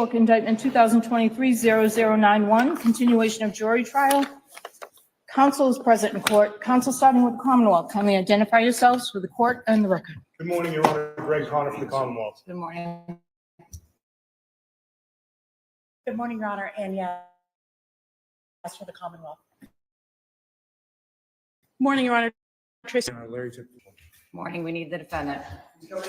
Book Indictment 2023-0091, continuation of jury trial. Counsel is present in court. Counsel starting with the Commonwealth. Kindly identify yourselves for the court and the record. Good morning, Your Honor. Greg Connor for the Commonwealth. Good morning. Good morning, Your Honor, and yes for the Commonwealth. Morning, Your Honor. Tracy. Larry took. Morning, we need the defendant. Your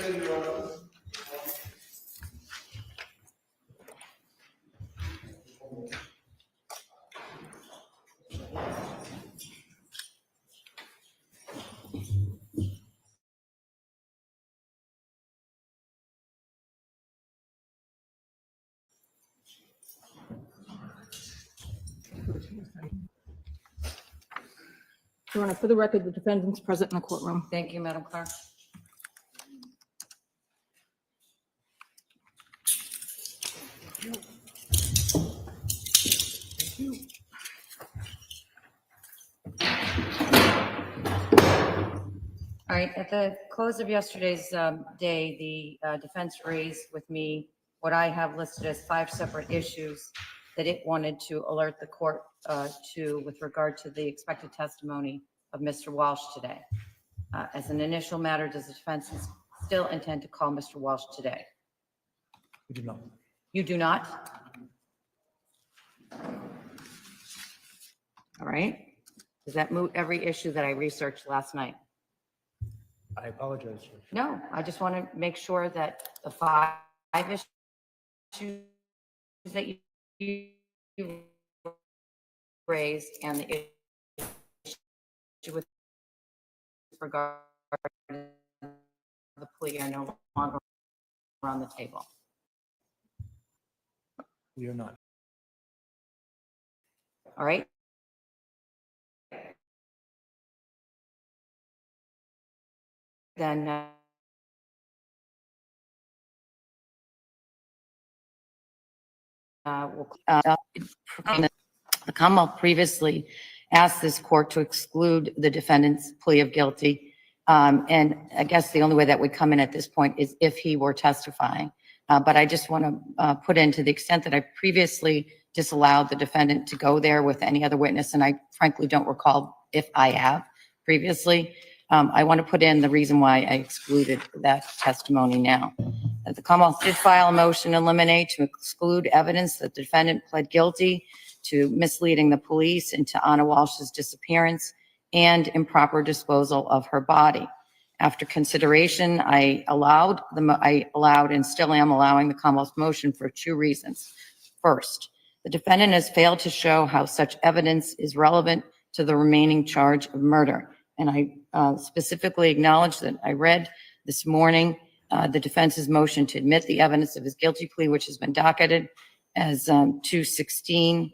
Honor, for the record, the defendant's present in the courtroom. Thank you, Madam Clerk. All right, at the close of yesterday's day, the defense raised with me what I have listed as 5 separate issues that it wanted to alert the court to with regard to the expected testimony of Mr. Walsh today. As an initial matter, does the defense still intend to call Mr. Walsh today? We do not. You do not? All right. Does that moot every issue that I researched last night? I apologize, sir. No, I just want to make sure that the 5 issues that you raised and the issue with regard to the plea are no longer on the table. We are not. All right. Then the Commonwealth previously asked this court to exclude the defendant's plea of guilty. And I guess the only way that would come in at this point is if he were testifying. But I just want to put in, to the extent that I previously disallowed the defendant to go there with any other witness, and I frankly don't recall if I have previously, I want to put in the reason why I excluded that testimony now. The Commonwealth did file a motion to eliminate to exclude evidence that the defendant pled guilty to misleading the police into Anna Walsh's disappearance and improper disposal of her body. After consideration, I allowed and still am allowing the Commonwealth's motion for 2 reasons. First, the defendant has failed to show how such evidence is relevant to the remaining charge of murder. And I specifically acknowledge that I read this morning the defense's motion to admit the evidence of his guilty plea, which has been docketed as 216.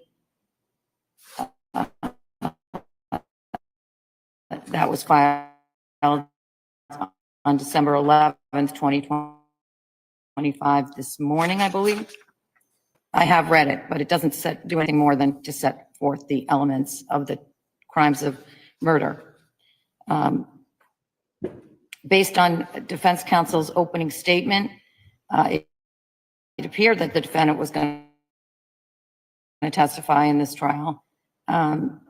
That was filed on December 11th, 2025, this morning, I believe. I have read it, but it doesn't do anything more than to set forth the elements of the crimes of murder. Based on defense counsel's opening statement, it appeared that the defendant was going to testify in this trial, and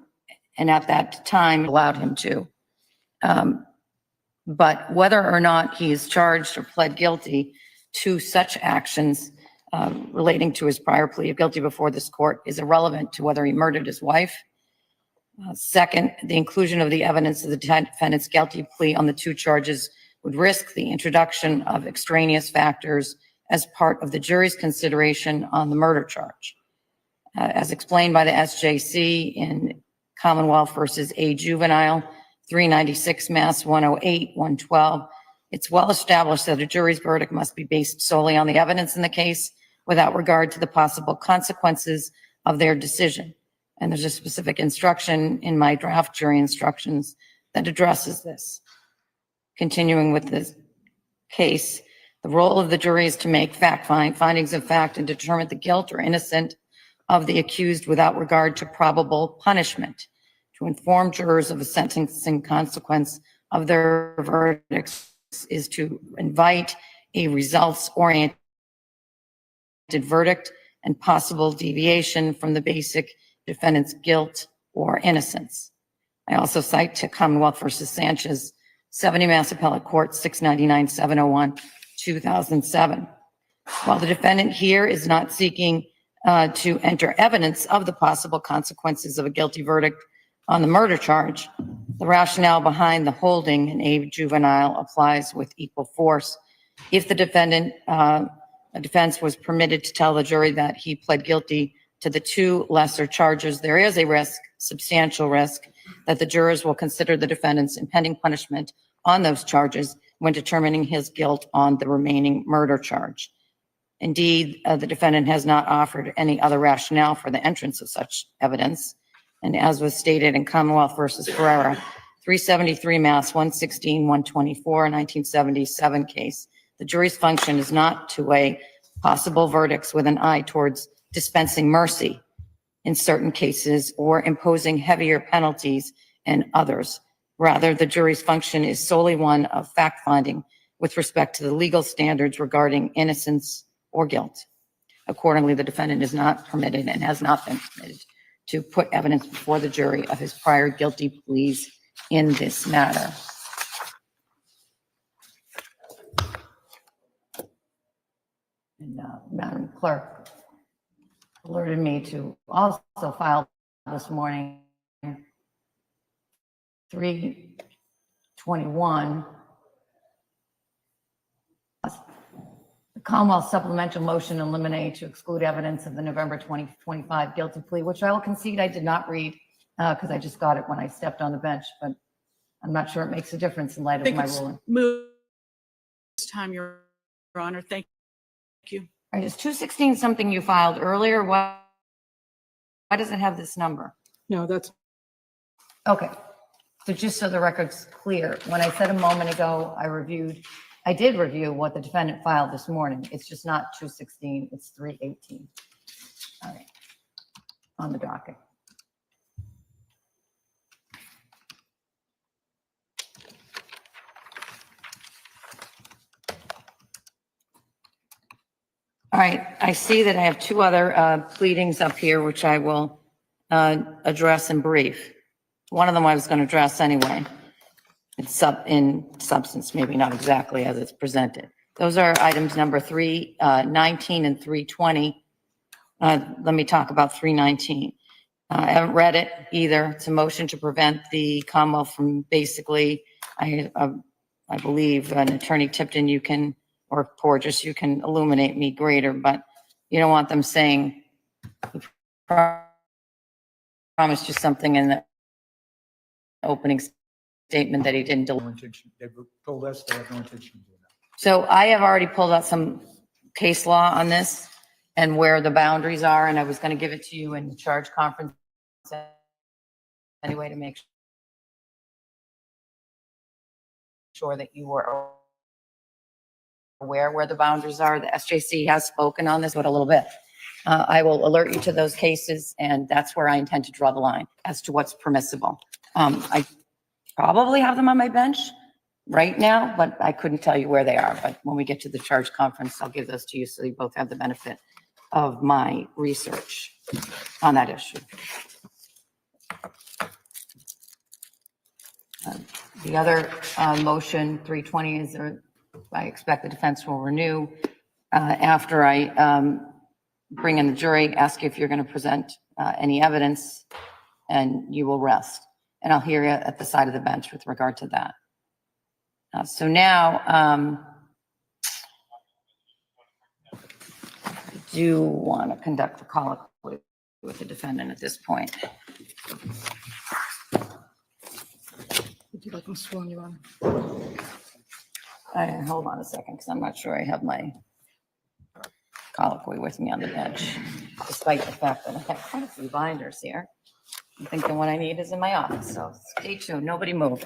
at that time allowed him to. But whether or not he is charged or pled guilty to such actions relating to his prior plea of guilty before this court is irrelevant to whether he murdered his wife. Second, the inclusion of the evidence of the defendant's guilty plea on the 2 charges would risk the introduction of extraneous factors as part of the jury's consideration on the murder charge. As explained by the SJC in Commonwealth versus A Juvenile, 396 Mass 108, 112, it's well established that a jury's verdict must be based solely on the evidence in the case without regard to the possible consequences of their decision. And there's a specific instruction in my draft jury instructions that addresses this. Continuing with this case, the role of the jury is to make findings of fact and determine the guilt or innocence of the accused without regard to probable punishment, to inform jurors of a sentencing consequence of their verdicts is to invite a results-oriented verdict and possible deviation from the basic defendant's guilt or innocence. I also cite to Commonwealth versus Sanchez, 70 Mass Appellate Court, 699-701, 2007. While the defendant here is not seeking to enter evidence of the possible consequences of a guilty verdict on the murder charge, the rationale behind the holding in a juvenile applies with equal force. If the defense was permitted to tell the jury that he pled guilty to the two lesser charges, there is a risk, substantial risk, that the jurors will consider the defendant's impending punishment on those charges when determining his guilt on the remaining murder charge. Indeed, the defendant has not offered any other rationale for the entrance of such evidence. And as was stated in Commonwealth versus Ferreira, 373 Mass 116, 124, 1977 case, the jury's function is not to weigh possible verdicts with an eye towards dispensing mercy in certain cases or imposing heavier penalties in others. Rather, the jury's function is solely one of fact-finding with respect to the legal standards regarding innocence or guilt. Accordingly, the defendant is not permitted and has not been permitted to put evidence before the jury of his prior guilty pleas in this matter. And Madam Clerk alerted me to also file this morning 321, the Commonwealth supplemental motion to eliminate to exclude evidence of the November 2025 guilty plea, which I will concede I did not read because I just got it when I stepped on the bench, but I'm not sure it makes a difference in light of my ruling. Move this time, Your Honor. Thank you. All right, is 216 something you filed earlier? Why does it have this number? No, that's Okay, so just so the record's clear, when I said a moment ago, I did review what the defendant filed this morning. It's just not 216, it's 318. All right, on the docket. All right, I see that I have two other pleadings up here, which I will address in brief. One of them I was going to address anyway. It's in substance, maybe not exactly as it's presented. Those are items number 319 and 320. Let me talk about 319. I haven't read it either. It's a motion to prevent the Commonwealth from basically, I believe, and Attorney Tipton, you can, or Porges, you can illuminate me greater, but you don't want them saying, we promised you something in the opening statement that he didn't deliver. No intention. They've told us they have no intention of doing that. So I have already pulled out some case law on this and where the boundaries are, and I was going to give it to you in the charge conference anyway to make sure that you were aware where the boundaries are. The SJC has spoken on this, but a little bit. I will alert you to those cases, and that's where I intend to draw the line as to what's permissible. I probably have them on my bench right now, but I couldn't tell you where they are. But when we get to the charge conference, I'll give those to you so you both have the benefit of my research on that issue. The other motion, 320, is I expect the defense will renew after I bring in the jury, ask you if you're going to present any evidence, and you will rest. And I'll hear you at the side of the bench with regard to that. So now, I do want to conduct a colloquy with the defendant at this point. Would you like them sworn, Your Honor? Hold on a second, because I'm not sure I have my colloquy with me on the bench, despite the fact that I have quite a few binders here. I think the one I need is in my office, so stay tuned. Nobody move.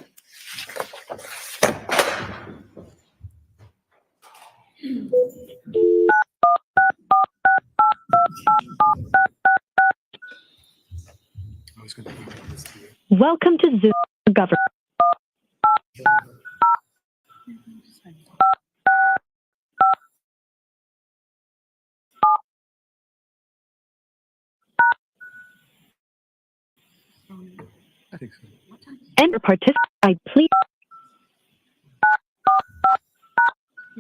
Welcome to Zoom Government. think so. and participate, please.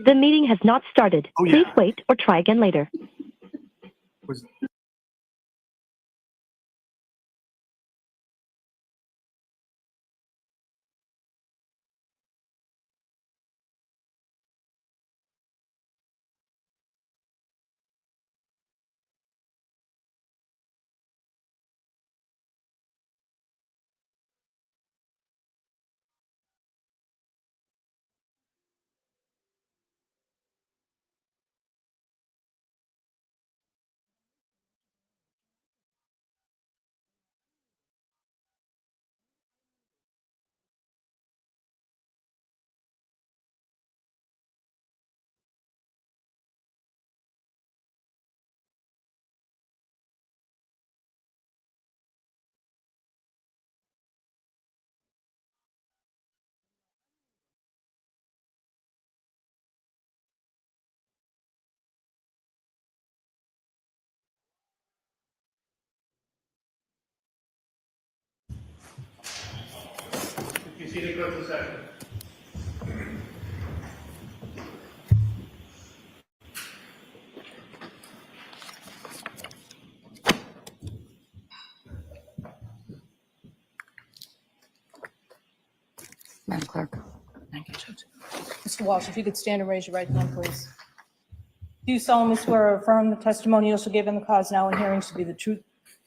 The meeting has not started. Oh, yeah. Please wait or try again later. Was- Madam Clerk. Thank you, Judge. Mr. Walsh, if you could stand and raise your right hand, please. Do you solemnly swear or affirm the testimony you shall give in the cause now in hearing to be the truth,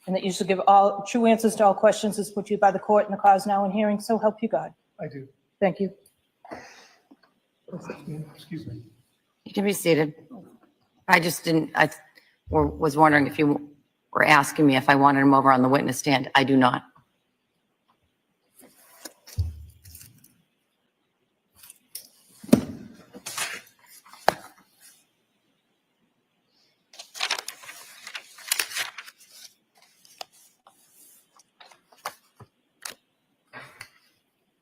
and that you shall give all true answers to all questions as put to you by the court in the cause now in hearing? So help you God. I do. Thank you. Excuse me. You can be seated. I just didn't, was wondering if you were asking me if I wanted him over on the witness stand. I do not.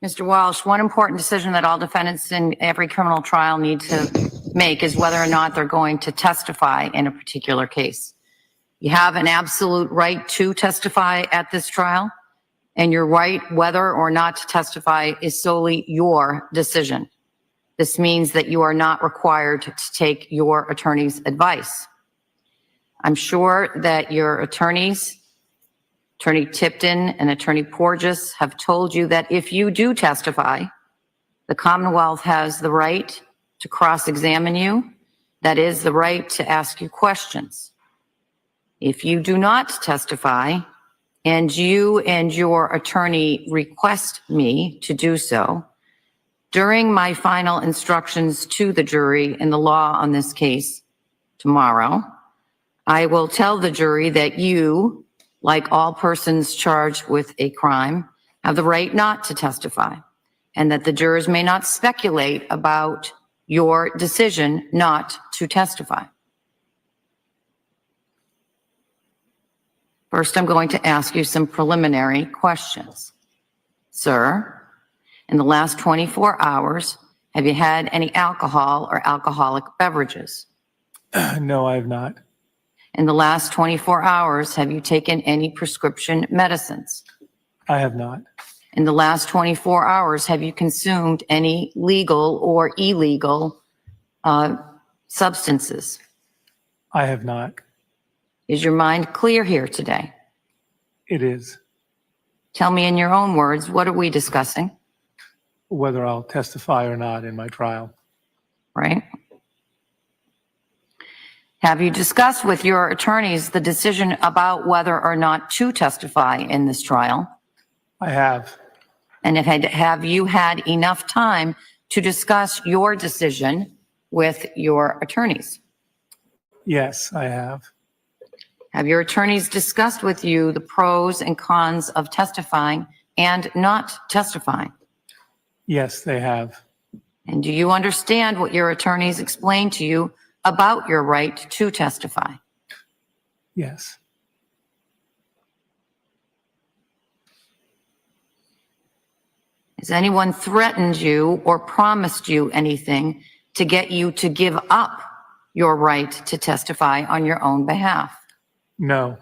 Mr. Walsh, one important decision that all defendants in every criminal trial need to make is whether or not they're going to testify in a particular case. You have an absolute right to testify at this trial, and your right whether or not to testify is solely your decision. This means that you are not required to take your attorney's advice. I'm sure that your attorneys, Attorney Tipton and Attorney Porges, have told you that if you do testify, the Commonwealth has the right to cross-examine you. That is the right to ask you questions. If you do not testify, and you and your attorney request me to do so, during my final instructions to the jury in the law on this case tomorrow, I will tell the jury that you, like all persons charged with a crime, have the right not to testify, and that the jurors may not speculate about your decision not to testify. First, I'm going to ask you some preliminary questions. Sir, in the last 24 hours, have you had any alcohol or alcoholic beverages? No, I have not. In the last 24 hours, have you taken any prescription medicines? I have not. In the last 24 hours, have you consumed any legal or illegal substances? I have not. Is your mind clear here today? It is. Tell me in your own words, what are we discussing, Whether I'll testify or not in my trial. right? Have you discussed with your attorneys the decision about whether or not to testify in this trial? I have. And have you had enough time to discuss your decision with your attorneys? Yes, I have. Have your attorneys discussed with you the pros and cons of testifying and not testifying? Yes, they have. And do you understand what your attorneys explained to you about your right to testify? Yes. Has anyone threatened you or promised you anything to get you to give up your right to testify on your own behalf? No.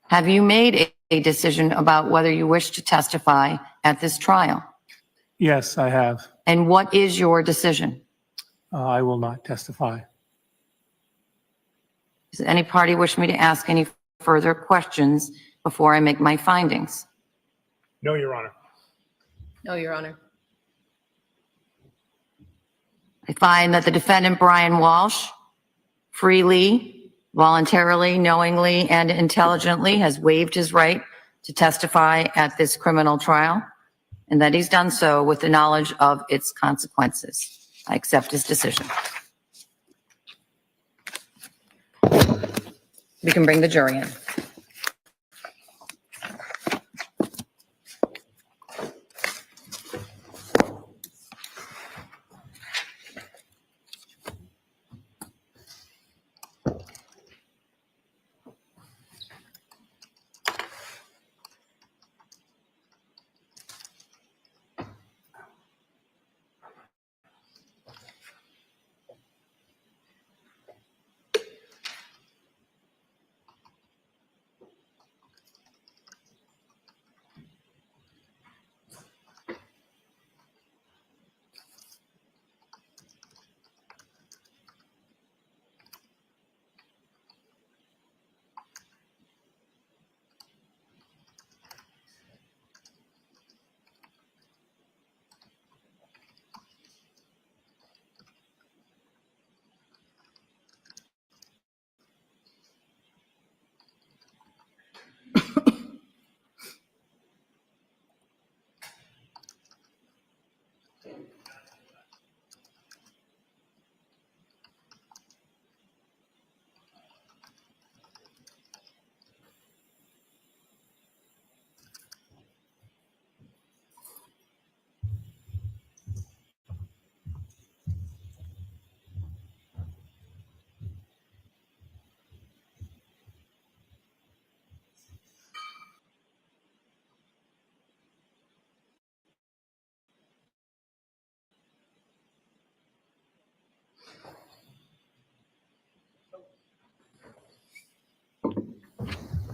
Have you made a decision about whether you wish to testify at this trial? Yes, I have. And what is your decision? I will not testify. Does any party wish me to ask any further questions before I make my findings? No, Your Honor. No, Your Honor. I find that the defendant, Brian Walsh, freely, voluntarily, knowingly, and intelligently has waived his right to testify at this criminal trial, and that he's done so with the knowledge of its consequences. I accept his decision. We can bring the jury in.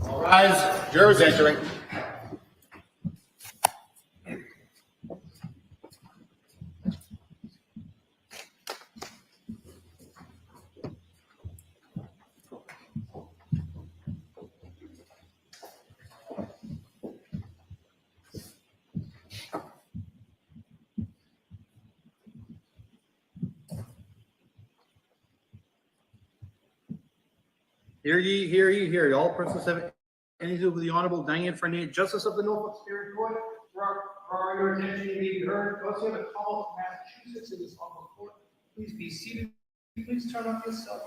All rise. Jurors entering. Hear ye, hear ye, hear ye. All persons have anything to do with the Honorable Diane Fernandez, Justice of the Norfolk Superior Court, for your attention to be heard. Those who have a call from Massachusetts in this honorable court, please be seated. Please turn off your cell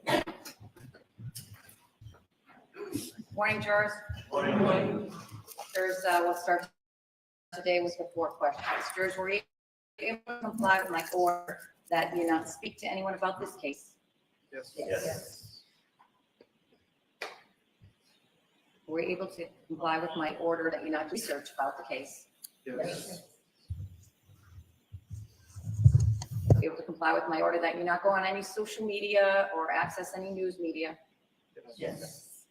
phone. Morning, jurors. Morning. Jurors, we'll start today with the 4 questions. Jurors, were you able to comply with my order that you not speak to anyone about this case? Yes. Were you able to comply with my order that you not research about the case? Yes. Were you able to comply with my order that you not go on any social media or access any news media? Yes.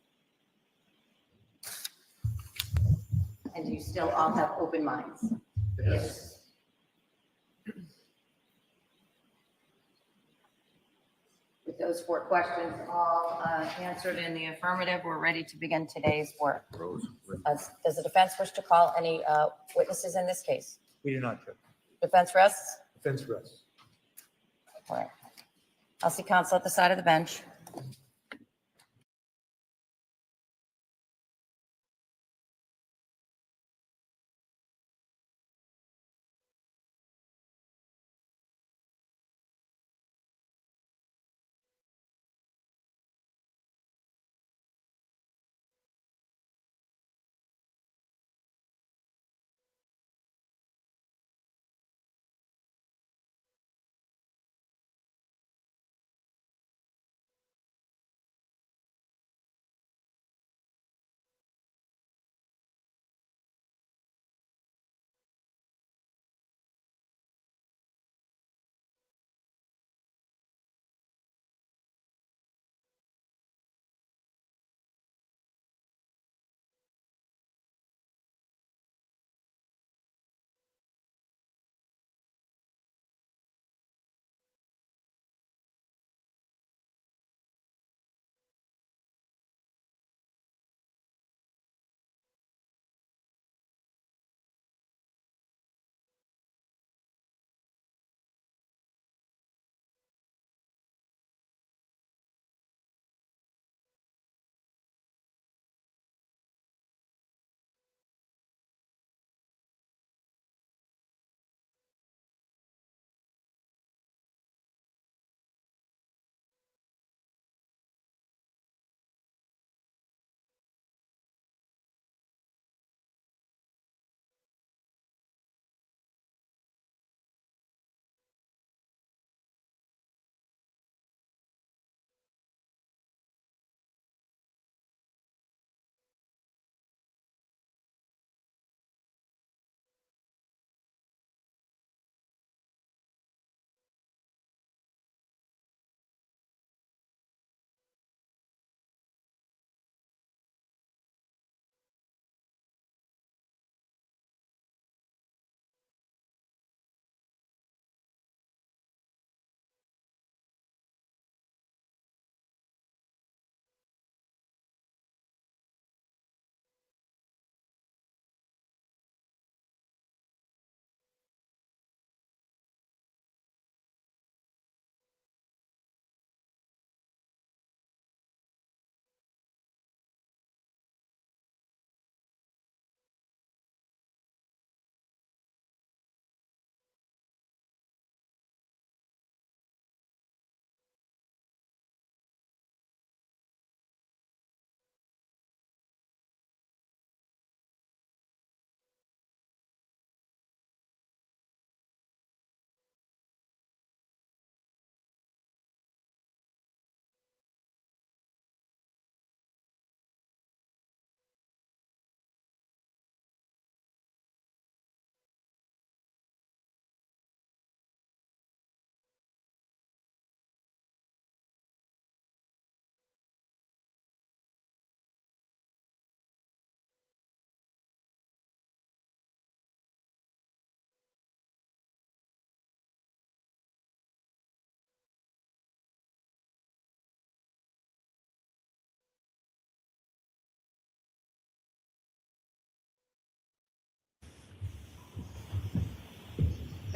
And do you still all have open minds? Yes. With those 4 questions all answered in the affirmative, we're ready to begin today's work. Does the defense wish to call any witnesses in this case? We do not, Judge. Defense rests? Defense rests. All right. I'll see counsel at the side of the bench.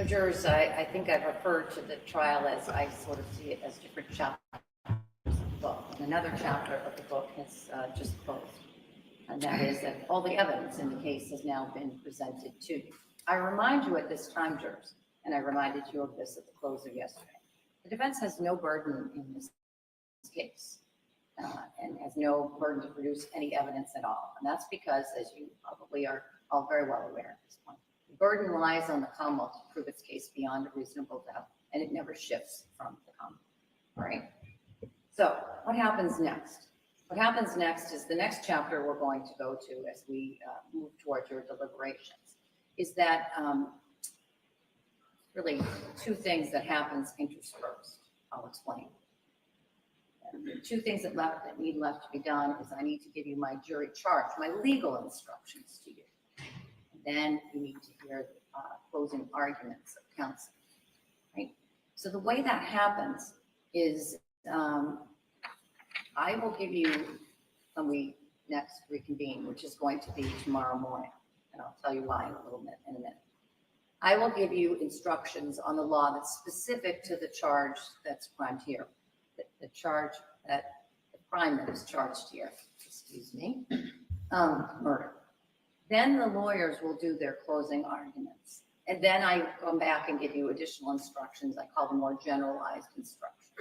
jurors, I think I've referred to the trial as, I sort of see it as different chapters of the book. And another chapter of the book has just closed. And that is that all the evidence in the case has now been presented to you. I remind you at this time, jurors, and I reminded you of this at the close of yesterday, the defense has no burden in this case and has no burden to produce any evidence at all. And that's because, as you probably are all very well aware at this point, the burden lies on the Commonwealth to prove its case beyond a reasonable doubt, and it never shifts from the Commonwealth, right? So what happens next? What happens next is the next chapter we're going to go to as we move towards your deliberations is that really two things that happens interspersed. I'll explain. The two things that need left to be done is I need to give you my jury charge, my legal instructions to you. And then you need to hear closing arguments of counsel, right? So the way that happens is I will give you, when we next reconvene, which is going to be tomorrow morning, and I'll tell you why in a minute. I will give you instructions on the law that's specific to the charge that's primed here, the charge that the crime that is charged here, murder. Then the lawyers will do their closing arguments. And then I come back and give you additional instructions. I call them more generalized instructions.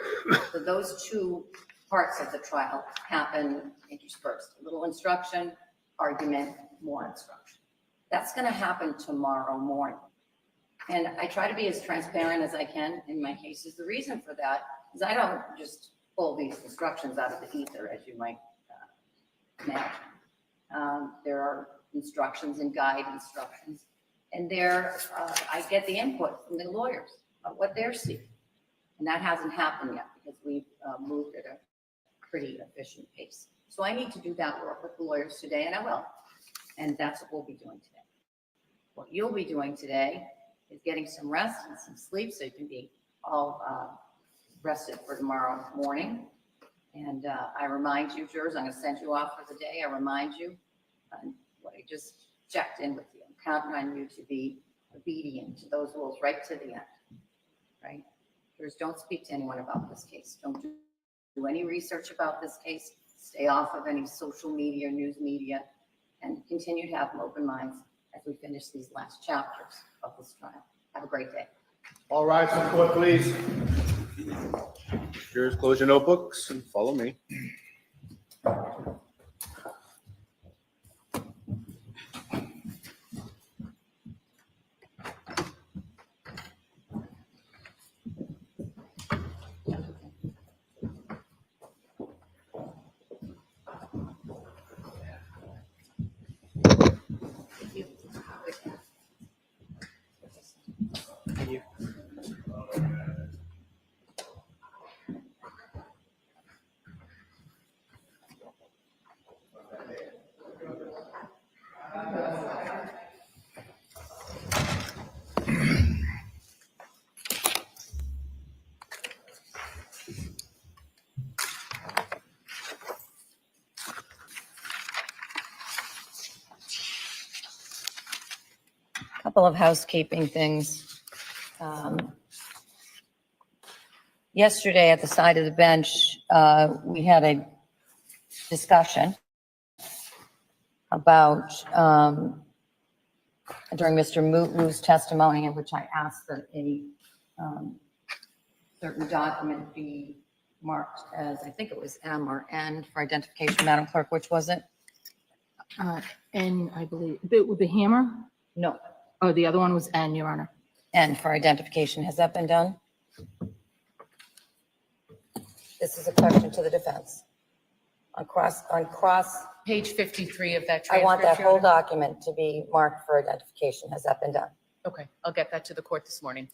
So those two parts of the trial happen interspersed. A little instruction, argument, more instruction. That's going to happen tomorrow morning. And I try to be as transparent as I can in my cases. The reason for that is I don't just pull these instructions out of the ether, as you might imagine. There are instructions and guide instructions. And there, I get the input from the lawyers of what they're seeking. And that hasn't happened yet because we've moved at a pretty efficient pace. So I need to do that work with the lawyers today, and I will. And that's what we'll be doing today. What you'll be doing today is getting some rest and some sleep so you can be all rested for tomorrow morning. And I remind you, jurors, I'm going to send you off for the day. I remind you what I just checked in with you. I'm counting on you to be obedient to those rules right to the end, right? Jurors, don't speak to anyone about this case. Don't do any research about this case. Stay off of any social media, news media, and continue to have open minds as we finish these last chapters of this trial. Have a great day. All rise to the court, please. Jurors, close your notebooks and follow me. Couple of housekeeping things. Yesterday at the side of the bench, we had a discussion about, during Mr. Mutlu's testimony, in which I asked that a certain document be marked as, I think it was M or N for identification. Madam Clerk, which was it? N, I believe, with the hammer? No, Oh, the other one was N, Your Honor. N for identification. Has that been done? This is a question to the defense. On cross, Page 53 of that I want that transcript, Your whole Honor. document to be marked for identification. Has that been done? Okay, I'll get that to the court this morning.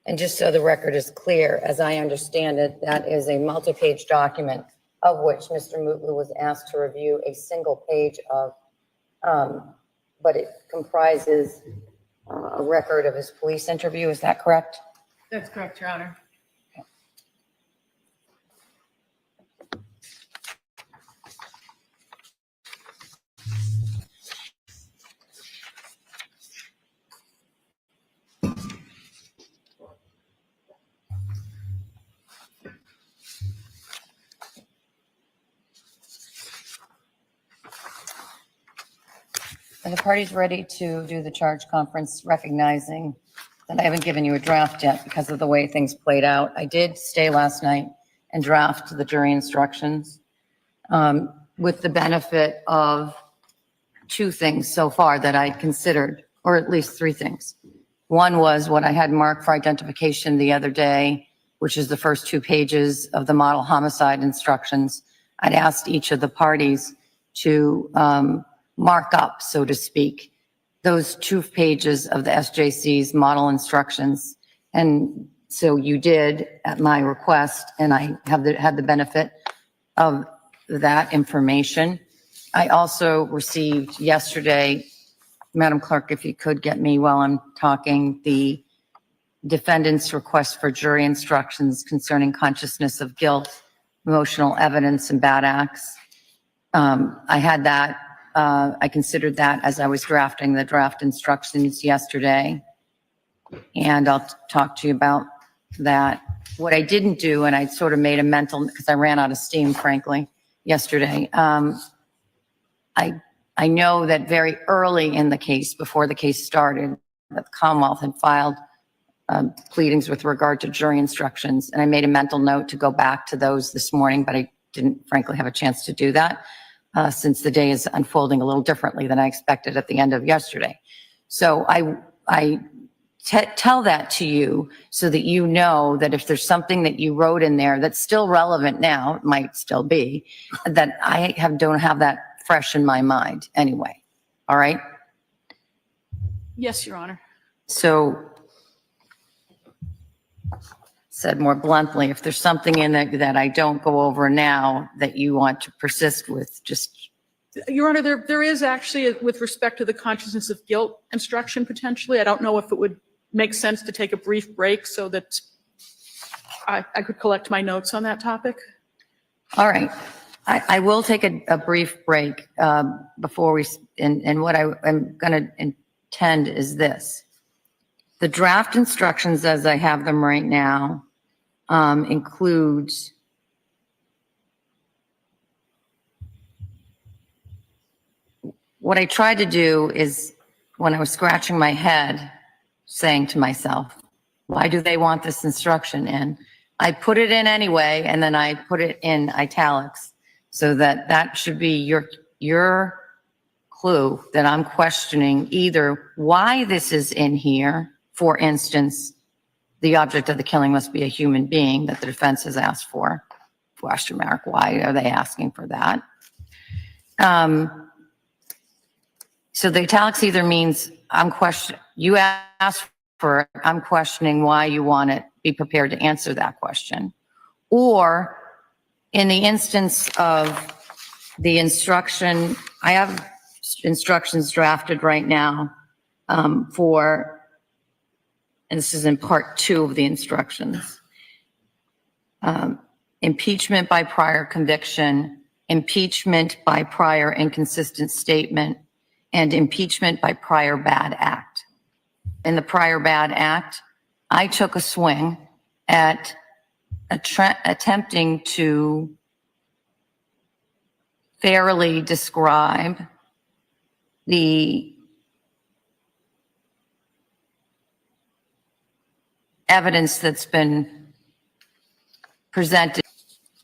And just so the record is clear, as I understand it, that is a multi-page document of which Mr. Mutlu was asked to review a single page of, but it comprises a record of his police interview. Is that correct? That's correct, Your Honor. Are the parties ready to do the charge conference, recognizing that I haven't given you a draft yet because of the way things played out? I did stay last night and draft the jury instructions with the benefit of two things so far that I considered, or at least three things. One was what I had marked for identification the other day, which is the first 2 pages of the model homicide instructions. I'd asked each of the parties to mark up, so to speak, those 2 pages of the SJC's model instructions. And so you did at my request, and I have had the benefit of that information. I also received yesterday, Madam Clerk, if you could get me while I'm talking, the defendant's request for jury instructions concerning consciousness of guilt, emotional evidence, and bad acts. I had that, I considered that as I was drafting the draft instructions yesterday. And I'll talk to you about that. What I didn't do, and I sort of made a mental, because I ran out of steam, frankly, yesterday. I know that very early in the case, before the case started, that the Commonwealth had filed pleadings with regard to jury instructions. And I made a mental note to go back to those this morning, but I didn't frankly have a chance to do that since the day is unfolding a little differently than I expected at the end of yesterday. So I tell that to you so that you know that if there's something that you wrote in there that's still relevant now, it might still be, that I don't have that fresh in my mind anyway. All right? Yes, Your Honor. So, said more bluntly, if there's something in there that I don't go over now that you want to persist with, just. Your Honor, there is actually, with respect to the consciousness of guilt instruction potentially, I don't know if it would make sense to take a brief break so that I could collect my notes on that topic. All right. I will take a brief break before we, and what I'm going to intend is this. The draft instructions as I have them right now includes what I tried to do is when I was scratching my head saying to myself, why do they want this instruction in? I put it in anyway, and then I put it in italics so that that should be your clue that I'm questioning either why this is in here. For instance, the object of the killing must be a human being that the defense has asked for. Question mark, why are they asking for that? So the italics either means you asked for it, I'm questioning why you want it, be prepared to answer that question. Or in the instance of the instruction, I have instructions drafted right now for, and this is in part 2 of the instructions, impeachment by prior conviction, impeachment by prior inconsistent statement, and impeachment by prior bad act. In the prior bad act, I took a swing at attempting to fairly describe the evidence that's been presented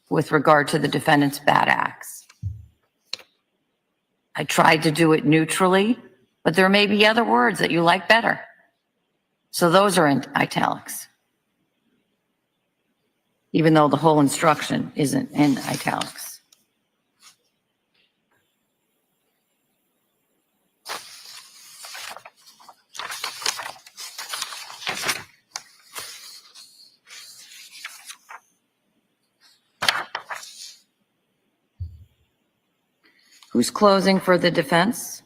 with regard to the defendant's bad acts. I tried to do it neutrally, but there may be other words that you like better. So those are in italics, even though the whole instruction isn't in italics. Who's closing for the defense?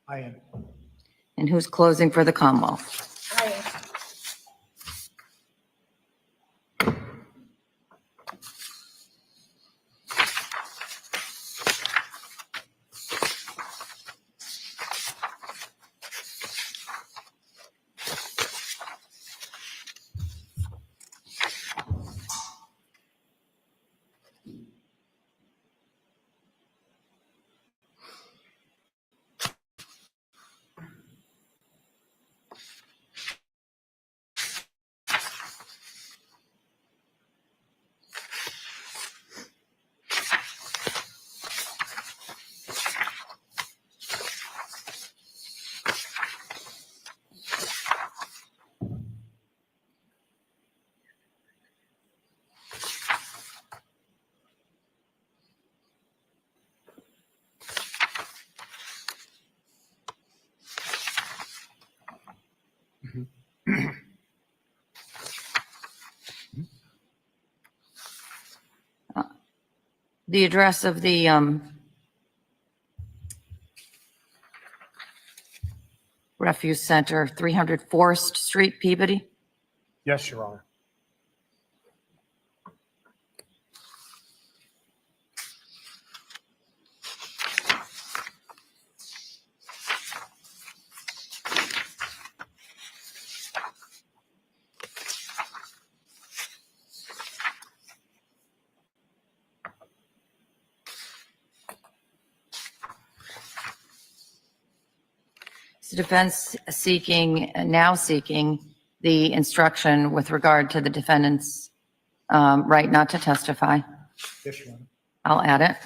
I am. And who's closing for the Commonwealth? I am. The address of the refuse center, 300 Forest Street, Peabody? Yes, Your Honor. Is the defense now seeking the instruction with regard to the defendant's right not to testify? Yes, Your Honor. I'll add it.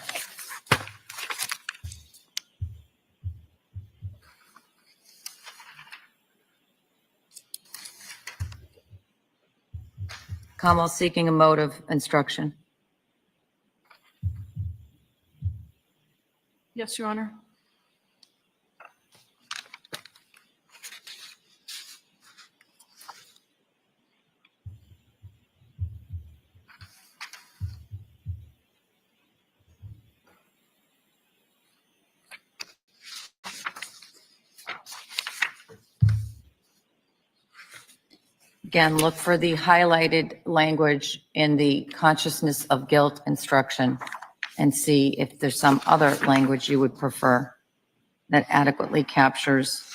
Commonwealth seeking a motive instruction. Yes, Your Honor. Again, look for the highlighted language in the consciousness of guilt instruction and see if there's some other language you would prefer that adequately captures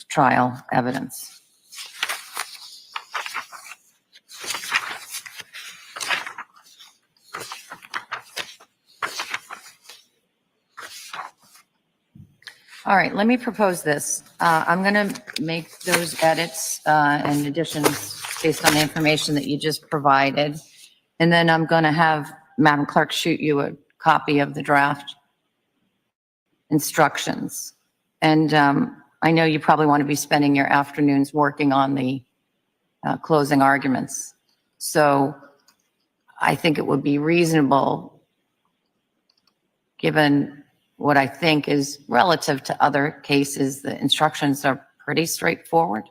trial evidence. All right, let me propose this. I'm going to make those edits and additions based on the information that you just provided. And then I'm going to have Madam Clerk shoot you a copy of the draft instructions. And I know you probably want to be spending your afternoons working on the closing arguments. So I think it would be reasonable, given what I think is relative to other cases, the instructions are pretty straightforward.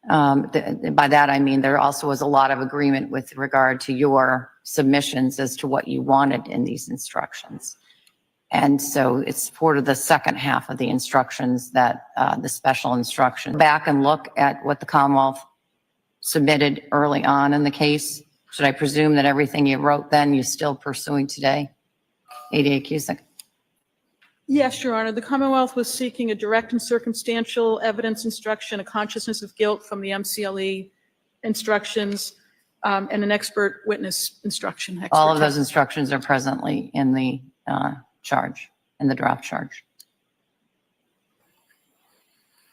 By that, I mean, there also was a lot of agreement with regard to your submissions as to what you wanted in these instructions. And so it's sort of the second half of the instructions that the special instruction. Back and look at what the Commonwealth submitted early on in the case. Should I presume that everything you wrote then you're still pursuing today? ADA Cusick. Yes, Your Honor. The Commonwealth was seeking a direct and circumstantial evidence instruction, a consciousness of guilt from the MCLE instructions, and an expert witness instruction. All of those instructions are presently in the charge, in the draft charge.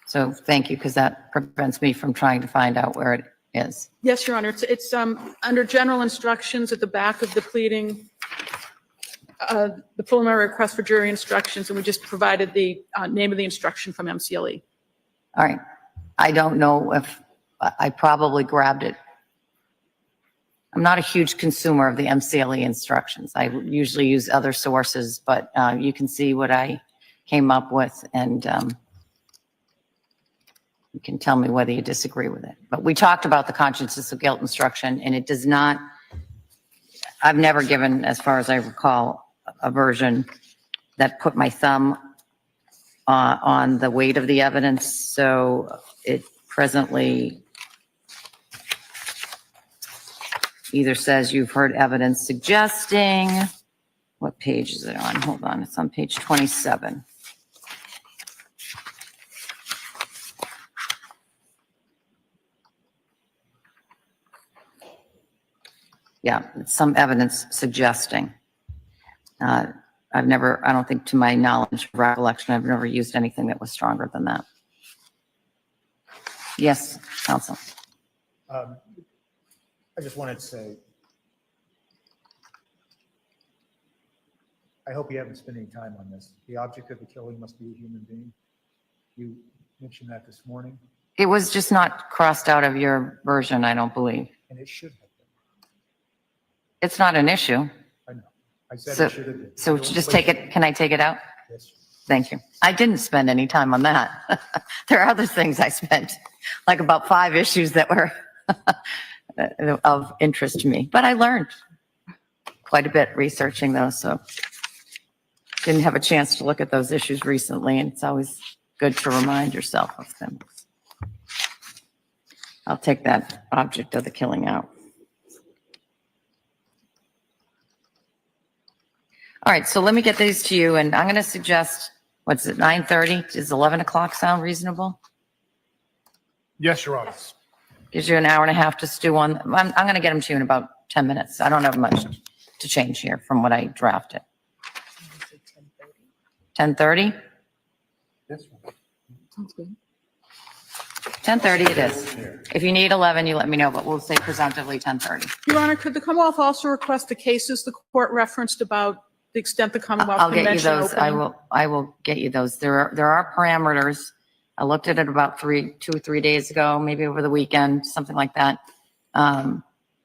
So thank you, because that prevents me from trying to find out where it is. Yes, Your Honor. It's under general instructions at the back of the pleading, the preliminary request for jury instructions, and we just provided the name of the instruction from MCLE. All right. I don't know if I probably grabbed it. I'm not a huge consumer of the MCLE instructions. I usually use other sources, but you can see what I came up with, and you can tell me whether you disagree with it. But we talked about the consciousness of guilt instruction, and it does not, I've never given, as far as I recall, a version that put my thumb on the weight of the evidence. So it presently either says you've heard evidence suggesting, what page is it on? Hold on, it's on page 27. Yeah, it's some evidence suggesting. I've never, I don't think to my knowledge, recollection, I've never used anything that was stronger than that. Yes, counsel. I just wanted to say, I hope you haven't spent any time on this. The object of the killing must be a human being. You mentioned that this morning, It was just not crossed out of your version, I don't believe. and it should have been. It's not an issue. I know. I said So, it should have been. so just take it, can I take it out? Yes. Thank you. I didn't spend any time on that. There are other things I spent, like about 5 issues that were of interest to me, but I learned quite a bit researching those, so didn't have a chance to look at those issues recently, and it's always good to remind yourself of them. I'll take that object of the killing out. All right, so let me get these to you, and I'm going to suggest, what's it, 9:30? Does 11 o'clock sound reasonable? Yes, Your Honor. Gives you an hour and a half to stew on. I'm going to get them to you in about 10 minutes. I don't have much to change here from what I drafted. 10:30? Sounds good. 10:30 it is. If you need 11, you let me know, but we'll say presumptively 10:30. Your Honor, could the Commonwealth also request the cases the court referenced about the extent the Commonwealth I'll can get you mention those. opening? I will get you those. There are parameters. I looked at it about 2 or 3 days ago, maybe over the weekend, something like that.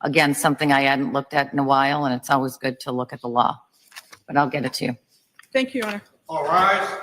Again, something I hadn't looked at in a while, and it's always good to look at the law, but I'll get it to you. Thank you, Your Honor. All rise.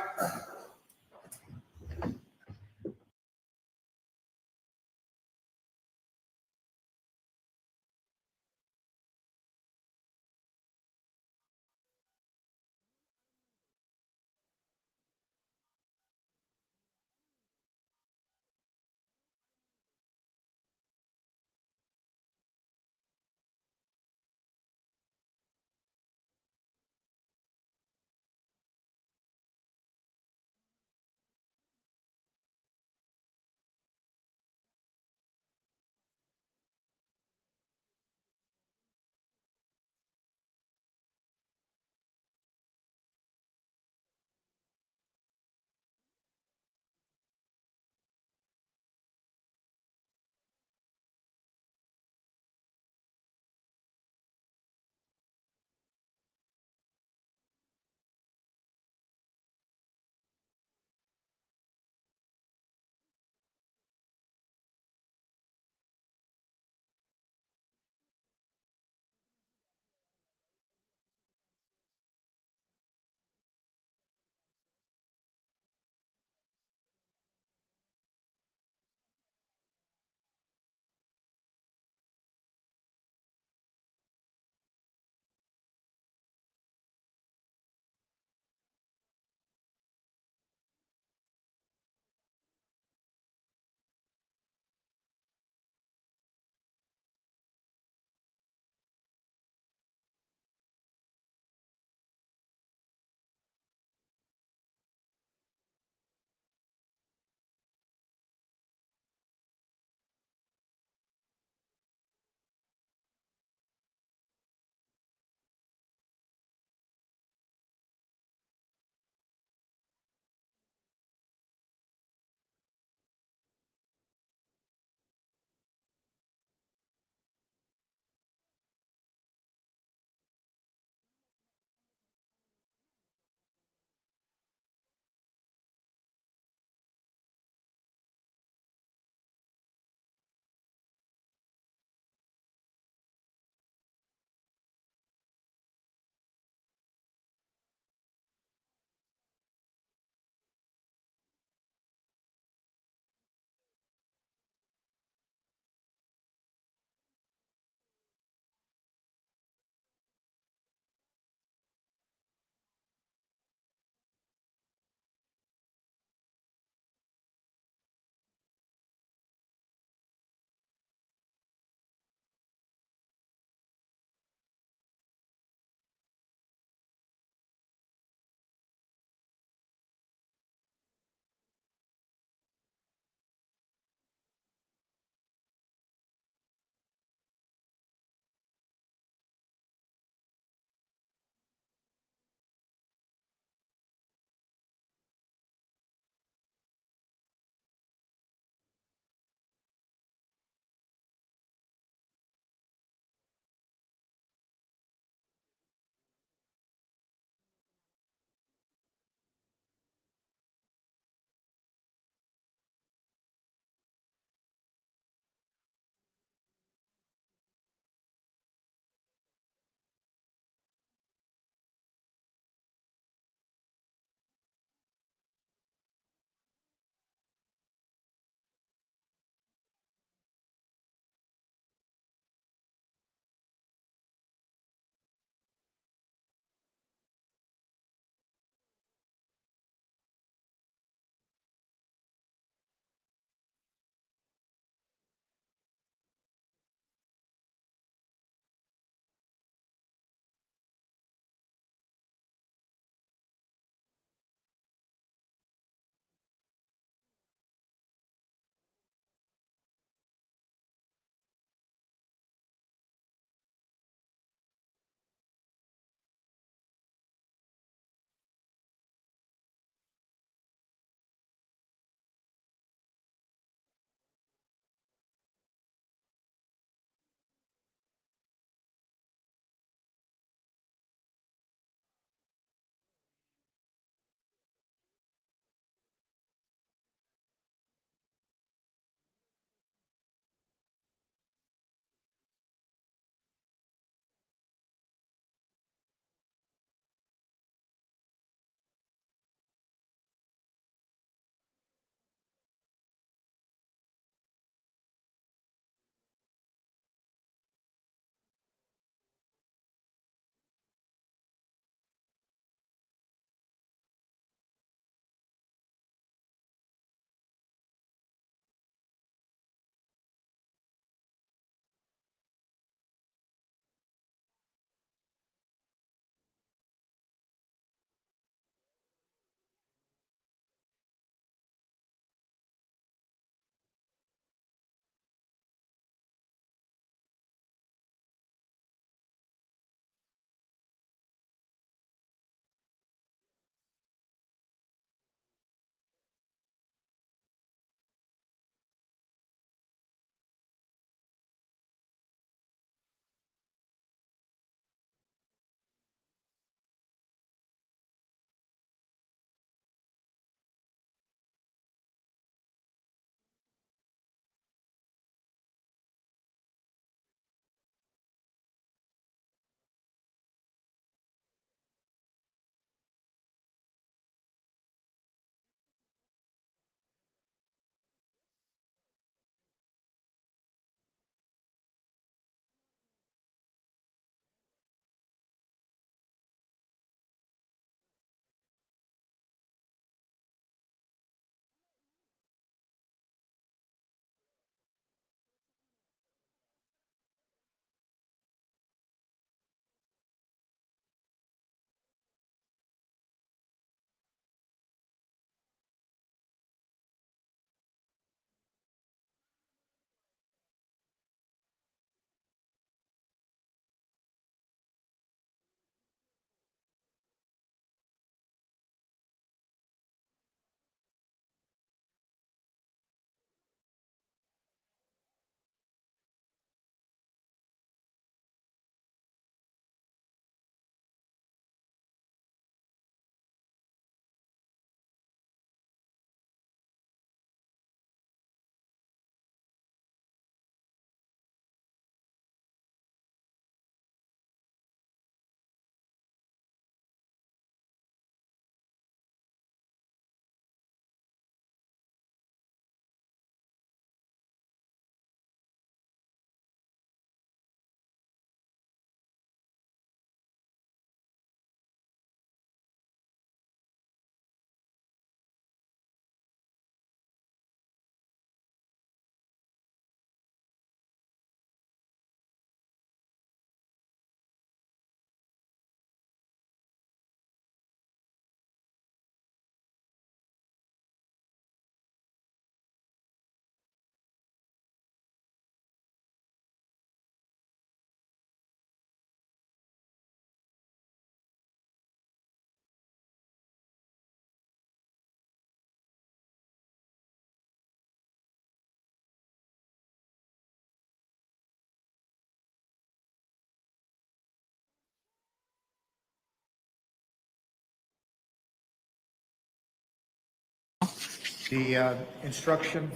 The instruction,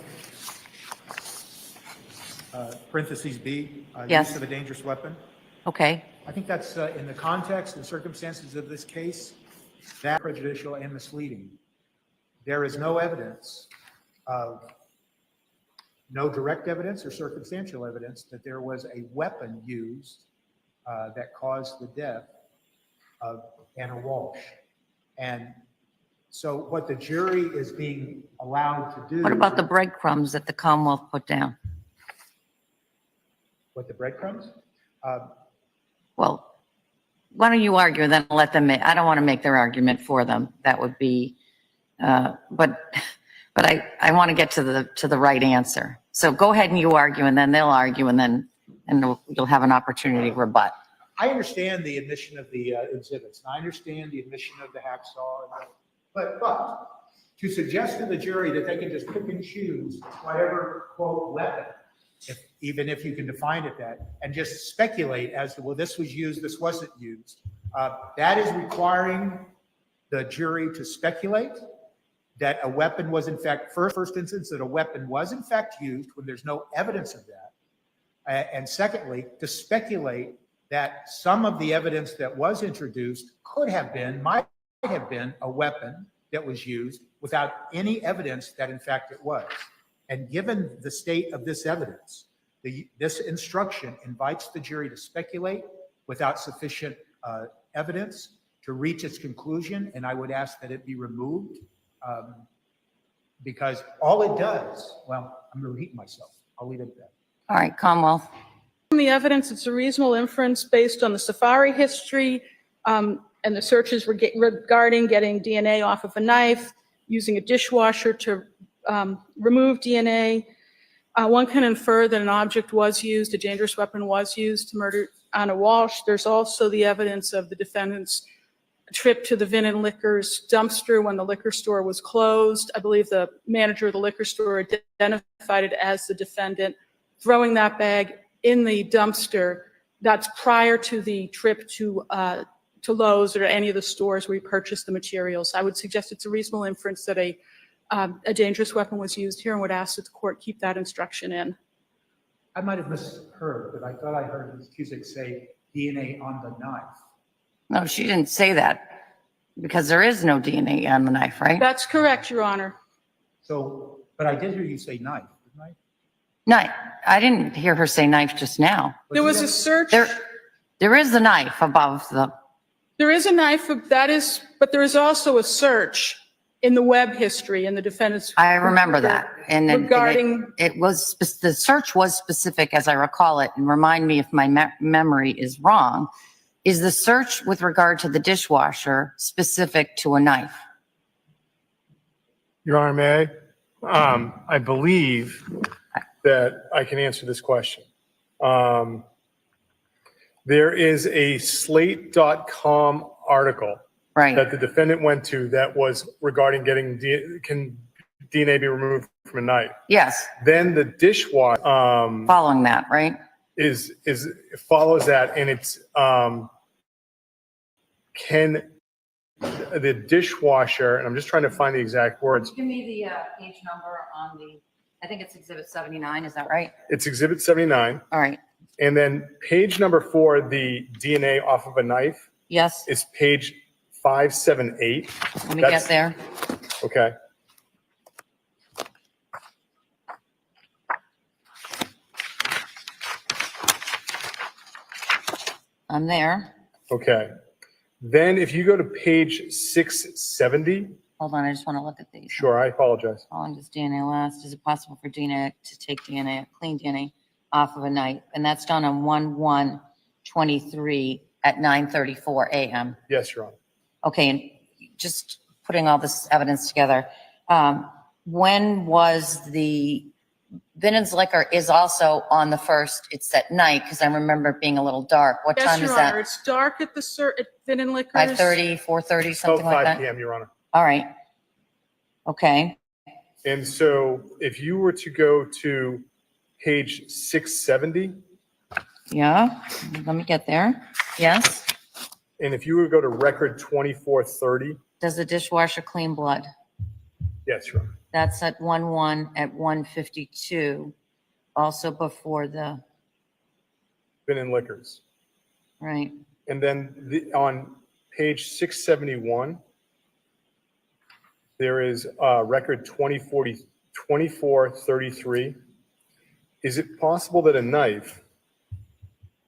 parentheses B, Yes. use of a dangerous weapon. Okay, I think that's in the context and circumstances of this case, that prejudicial and misleading. There is no evidence of, no direct evidence or circumstantial evidence that there was a weapon used that caused the death of Anna Walsh. And so what the jury is being allowed to do. what about the breadcrumbs that the Commonwealth put down? What, the breadcrumbs? Well, why don't you argue, then let them, I don't want to make their argument for them. That would be, but I want to get to the right answer. So go ahead and you argue, and then they'll argue, and you'll have an opportunity to rebut. I understand the admission of the exhibits, and I understand the admission of the hacksaw, but to suggest to the jury that they can just pick and choose whatever, quote, weapon, even if you can define it that, and just speculate as to, well, this was used, this wasn't used, that is requiring the jury to speculate that a weapon was in fact, first instance, that a weapon was in fact used when there's no evidence of that. And secondly, to speculate that some of the evidence that was introduced might have been a weapon that was used without any evidence that in fact it was. And given the state of this evidence, this instruction invites the jury to speculate without sufficient evidence to reach its conclusion, and I would ask that it be removed because all it does, well, I'm going to repeat myself. I'll leave it at that. All right, Commonwealth. From the evidence, it's a reasonable inference based on the safari history and the searches regarding getting DNA off of a knife, using a dishwasher to remove DNA. One can infer that an object was used, a dangerous weapon was used to murder Anna Walsh. There's also the evidence of the defendant's trip to the Vin and Liquors dumpster when the liquor store was closed. I believe the manager of the liquor store identified it as the defendant, throwing that bag in the dumpster. That's prior to the trip to Lowe's or any of the stores where he purchased the materials. I would suggest it's a reasonable inference that a dangerous weapon was used here, and would ask that the court keep that instruction in. I might have misheard, but I thought I heard Ms. Cusick say DNA on the knife. No, she didn't say that because there is no DNA on the knife, right? That's correct, Your Honor. So, but I did hear you say knife, didn't I? No, I didn't hear her say knife just now. There was a search. There is a knife above the, There is a knife, but there is also a search in the web history in the defendant's. I remember that. And regarding. it was, the search was specific as I recall it, and remind me if my memory is wrong. Is the search with regard to the dishwasher specific to a knife? Your Honor, may I? I believe that I can answer this question. There is a slate.com article Right. that the defendant went to that was regarding getting, can DNA be removed from a knife? Yes, Then the dishwasher following that, right? follows that, and it's can the dishwasher, and I'm just trying to find the exact words. Give me the page number on the, I think it's Exhibit 79, is that right? It's Exhibit 79. All right, And then page number 4, the DNA off of a knife, yes, is page 578. let me That's- get there. Okay. I'm there. Okay. Then if you go to page 670, Hold on, I just want to look at these. sure, I apologize. How long does DNA last? Is it possible for DNA to take DNA, clean DNA off of a knife? And that's done on 1/1/23 at 9:34 a.m. Yes, Your Honor. Okay, and just putting all this evidence together, when was the Vinton's Liquor is also on the first, it's at night, because I remember it being a little dark. What Yes, time Your is Honor. that? It's dark at at Vin and Liquors. 5:30, 4:30, About something like 5 that? p.m., Your Honor. All right. Okay, And so if you were to go to page 670, yeah, let me get there. Yes. and if you were to go to record 2430, Does the dishwasher clean blood? yes, Your Honor. That's at 1-1 at 152, also before the, Vin and Liquors. right, And then on page 671, there is record 2433. Is it possible that a knife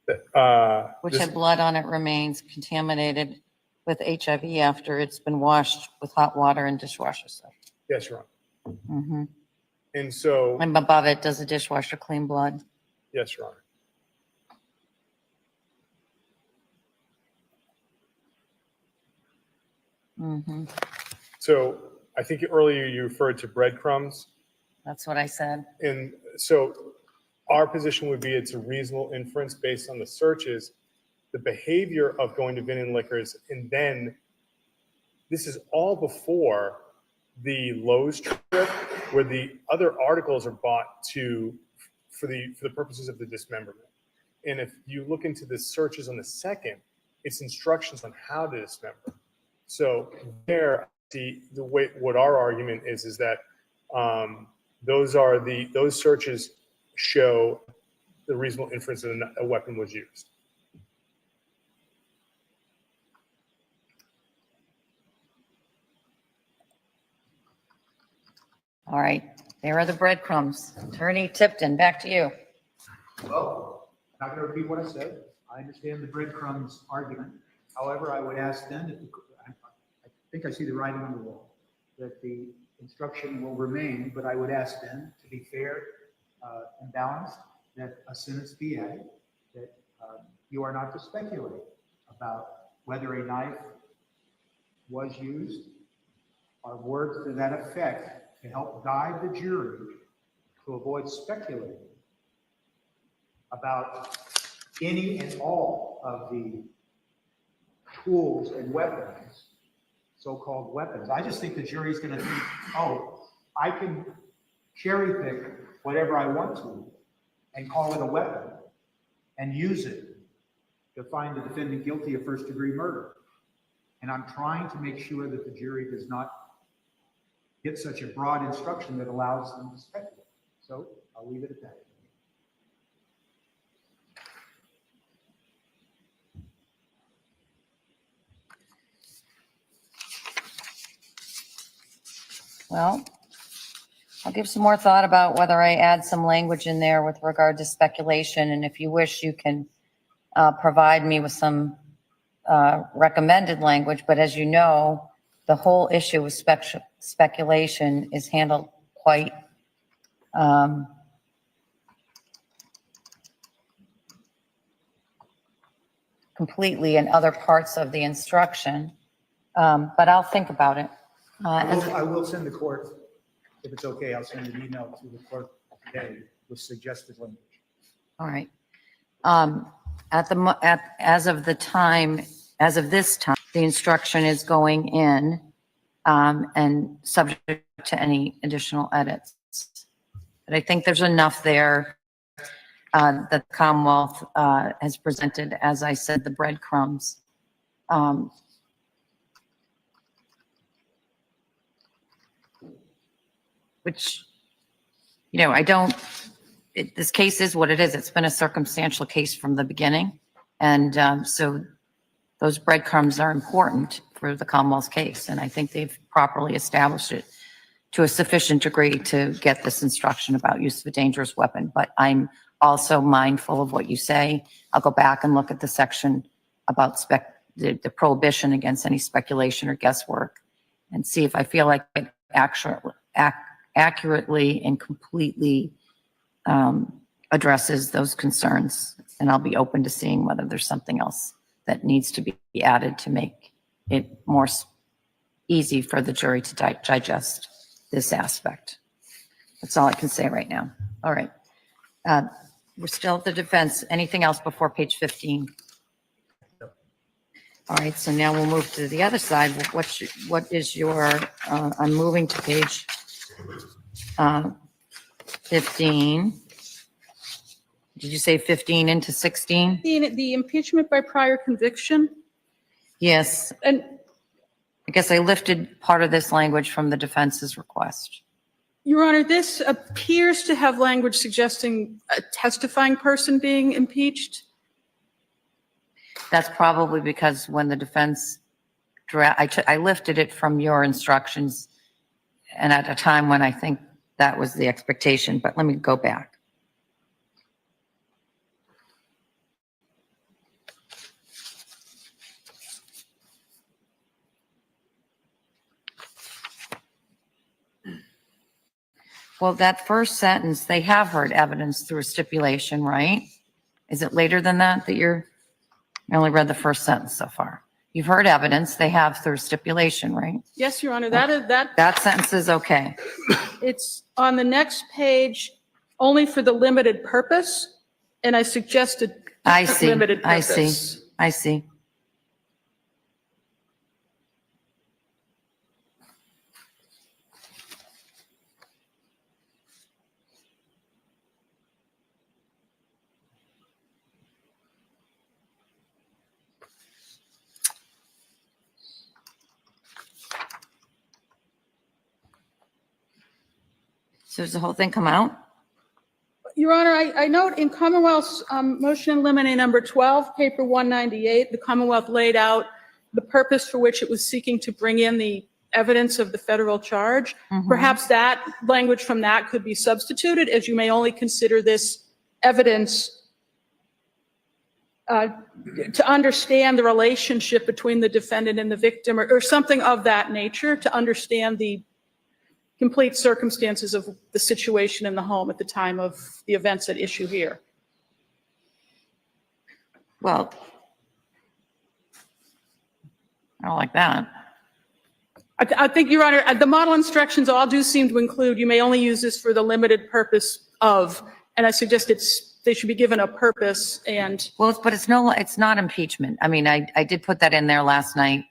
that, which this- had blood on it remains contaminated with HIV after it's been washed with hot water and dishwasher soap. yes, Your Honor. Mm-hmm. And so, And above it, does the dishwasher clean blood? yes, Your Honor. Mm-hmm. So I think earlier you referred to breadcrumbs. That's what I said. And so our position would be it's a reasonable inference based on the searches, the behavior of going to Vin and Liquors, and then this is all before the Lowe's trip where the other articles are bought for the purposes of the dismemberment. And if you look into the searches on the second, it's instructions on how to dismember. So there, what our argument is that those searches show the reasonable inference that a weapon was used. All right, there are the breadcrumbs. Attorney Tipton, back to you. Well, not going to repeat what I said. I understand the breadcrumbs argument. However, I would ask then, I think I see the writing on the wall, that the instruction will remain, but I would ask then, to be fair and balanced, that a sentence be added, that you are not to speculate about whether a knife was used, or words to that effect to help guide the jury to avoid speculating about any and all of the tools and weapons, so-called weapons. I just think the jury's going to think, oh, I can cherry pick whatever I want to and call it a weapon and use it to find the defendant guilty of first-degree murder. And I'm trying to make sure that the jury does not get such a broad instruction that allows them to speculate. So I'll leave it at that. Well, I'll give some more thought about whether I add some language in there with regard to speculation. And if you wish, you can provide me with some recommended language. But as you know, the whole issue with speculation is handled quite completely in other parts of the instruction. But I'll think about it. I will send the court, if it's okay, I'll send an email to the court today with suggested language. All right. As of this time, the instruction is going in and subject to any additional edits. But I think there's enough there that the Commonwealth has presented, as I said, the breadcrumbs. Which, you know, this case is what it is. It's been a circumstantial case from the beginning. And so those breadcrumbs are important for the Commonwealth's case. And I think they've properly established it to a sufficient degree to get this instruction about use of a dangerous weapon. But I'm also mindful of what you say. I'll go back and look at the section about the prohibition against any speculation or guesswork and see if I feel like it accurately and completely addresses those concerns. And I'll be open to seeing whether there's something else that needs to be added to make it more easy for the jury to digest this aspect. That's all I can say right now. All right. We're still at the defense. Anything else before page 15? All right, so now we'll move to the other side. What is your, I'm moving to page 15. Did you say 15 into 16? The impeachment by prior conviction, Yes, and I guess I lifted part of this language from the defense's request. Your Honor, this appears to have language suggesting a testifying person being impeached. That's probably because when the defense I lifted it from your instructions and at a time when I think that was the expectation, but let me go back. Well, that first sentence, they have heard evidence through a stipulation, right? Is it later than that I only read the first sentence so far. You've heard evidence, they have through stipulation, right? Yes, Your Honor, that That sentence is okay. it's on the next page only for the limited purpose, and I suggested I see, limited I purpose. see, I see. So does the whole thing come out? Your Honor, I note in Commonwealth's motion in limine number 12, paper 198, the Commonwealth laid out the purpose for which it was seeking to bring in the evidence of the federal charge. Perhaps that language from that could be substituted, as you may only consider this evidence to understand the relationship between the defendant and the victim, or something of that nature, to understand the complete circumstances of the situation in the home at the time of the events at issue here. Well, I don't like that. I think, Your Honor, the model instructions all do seem to include, you may only use this for the limited purpose of, and I suggest they should be given a purpose and. Well, but it's not impeachment. I mean, I did put that in there last night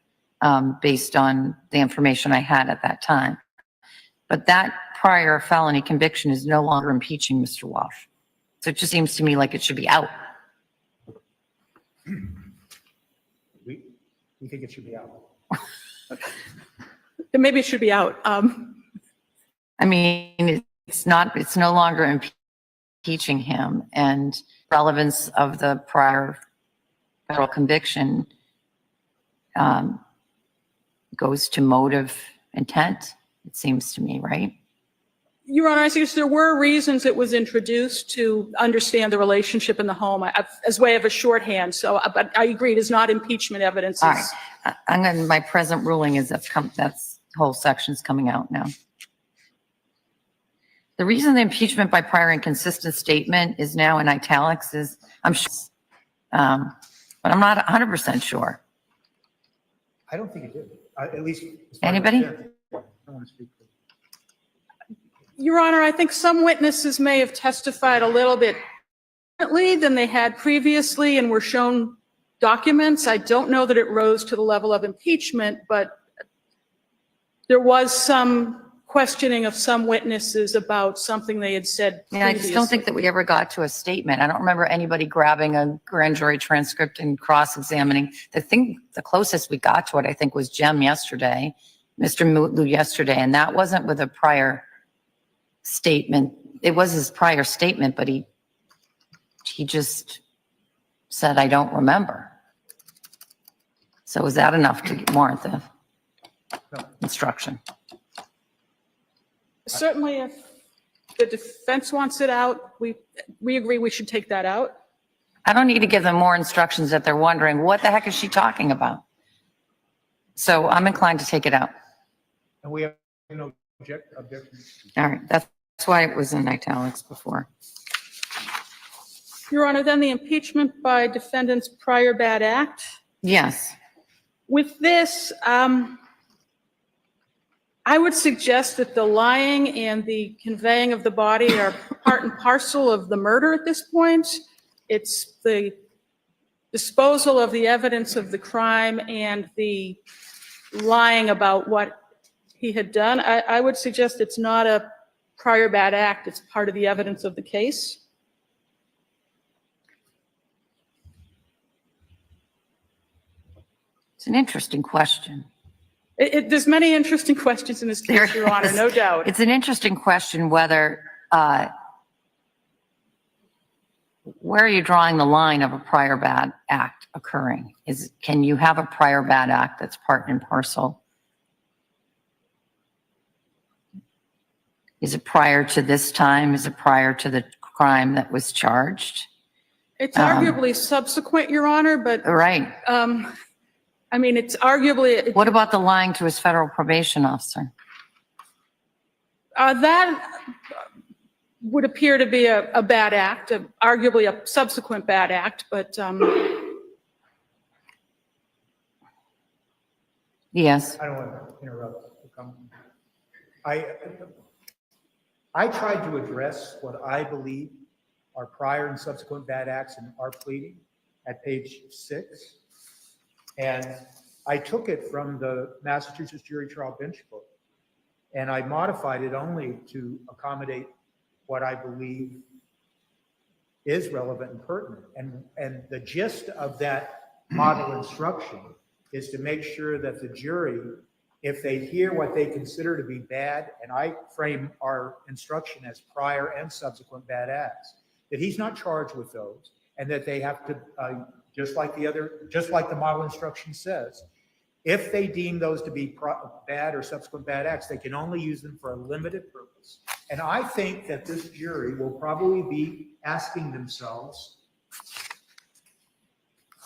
based on the information I had at that time. But that prior felony conviction is no longer impeaching Mr. Walsh. So it just seems to me like it should be out. We think it should be out. Then maybe it should be out. I mean, it's no longer impeaching him, and relevance of the prior federal conviction goes to motive intent, it seems to me, right? Your Honor, I suggest there were reasons it was introduced to understand the relationship in the home as way of a shorthand. So, but I agree, it is not impeachment evidence. All right, my present ruling is that's whole section's coming out now. The reason the impeachment by prior inconsistent statement is now in italics is, I'm sure, but I'm not 100% sure. I don't think it did, at least. as far as- Anybody? Yeah. I don't want to speak. Your Honor, I think some witnesses may have testified a little bit differently than they had previously and were shown documents. I don't know that it rose to the level of impeachment, but there was some questioning of some witnesses about something they had said Yeah, I previously. just don't think that we ever got to a statement. I don't remember anybody grabbing a grand jury transcript and cross-examining. The closest we got to it, I think, was Jem yesterday, Mr. Mutlu yesterday, and that wasn't with a prior statement. It was his prior statement, but he just said, I don't remember. So was that enough to warrant the instruction? Certainly, if the defense wants it out, we agree we should take that out. I don't need to give them more instructions that they're wondering, what the heck is she talking about? So I'm inclined to take it out. And we have no objection. All right, that's why it was in italics before. Your Honor, then the impeachment by defendant's prior bad act. Yes. With this, I would suggest that the lying and the conveying of the body are part and parcel of the murder at this point. It's the disposal of the evidence of the crime and the lying about what he had done. I would suggest it's not a prior bad act. It's part of the evidence of the case. It's an interesting question. There's many interesting questions in this case, Your Honor, no doubt. It's an interesting question whether, where are you drawing the line of a prior bad act occurring? Can you have a prior bad act that's part and parcel? Is it prior to this time? Is it prior to the crime that was charged? It's arguably subsequent, Your Honor, but, Right. I mean, it's arguably. What about the lying to his federal probation officer? That would appear to be a bad act, arguably a subsequent bad act, but Yes. I don't want to interrupt. I tried to address what I believe are prior and subsequent bad acts in our pleading at page 6. And I took it from the Massachusetts Jury Trial Bench Book, and I modified it only to accommodate what I believe is relevant and pertinent. And the gist of that model instruction is to make sure that the jury, if they hear what they consider to be bad, and I frame our instruction as prior and subsequent bad acts, that he's not charged with those, and that they have to, just like the model instruction says, if they deem those to be bad or subsequent bad acts, they can only use them for a limited purpose. And I think that this jury will probably be asking themselves,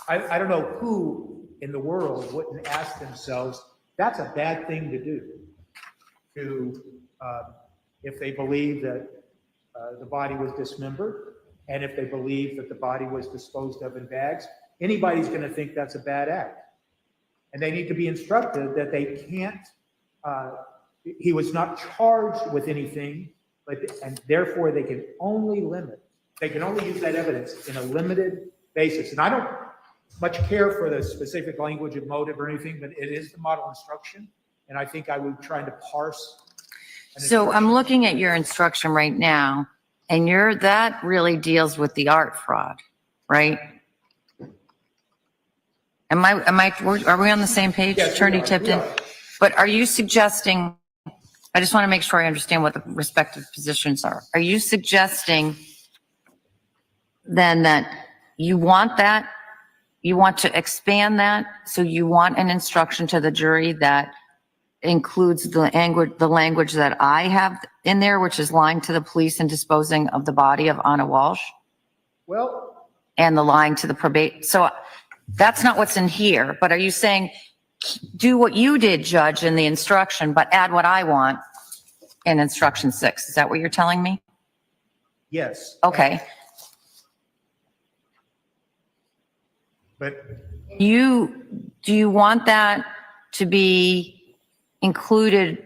I don't know who in the world wouldn't ask themselves, that's a bad thing to do, if they believe that the body was dismembered, and if they believe that the body was disposed of in bags, anybody's going to think that's a bad act. And they need to be instructed that they can't, he was not charged with anything, and therefore they can only use that evidence in a limited basis. And I don't much care for the specific language of motive or anything, but it is the model instruction. And I think I would try to parse. So I'm looking at your instruction right now, and that really deals with the art fraud, right? Are we on the same page, Yes, Attorney we Tipton? are. But are you suggesting, I just want to make sure I understand what the respective positions are. Are you suggesting then that you want to expand that, so you want an instruction to the jury that includes the language that I have in there, which is lying to the police and disposing of the body of Anna Walsh? Well, and the lying to the probate. So that's not what's in here, but are you saying do what you did, Judge, in the instruction, but add what I want in instruction 6? Is that what you're telling me? yes. Okay. But Do you want that to be included?